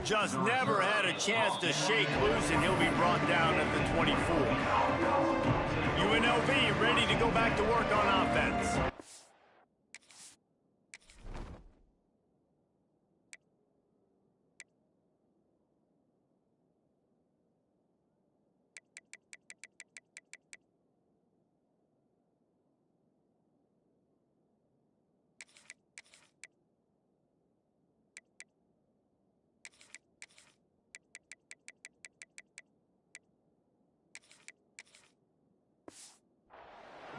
Just never had a chance to shake loose, and he'll be brought down at the 24. UNLV ready to go back to work on offense.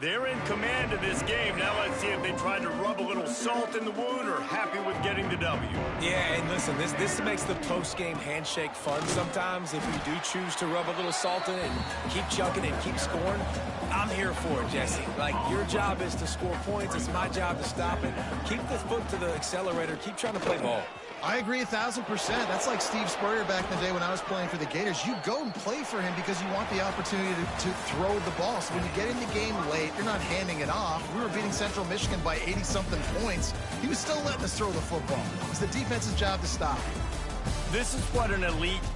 They're in command of this game. Now let's see if they try to rub a little salt in the wound or happy with getting the W. Yeah, and listen, this makes the post-game handshake fun sometimes. If you do choose to rub a little salt in it and keep chucking and keep scoring, I'm here for it, Jesse. Like, your job is to score points. It's my job to stop it. Keep the foot to the accelerator. Keep trying to play ball. I agree 1,000%. That's like Steve Spurrier back in the day when I was playing for the Gators. You go and play for him because you want the opportunity to throw the ball. So when you get in the game late, you're not handing it off. We were beating Central Michigan by 80-something points. He was still letting us throw the football. It's the defense's job to stop. This is what an elite team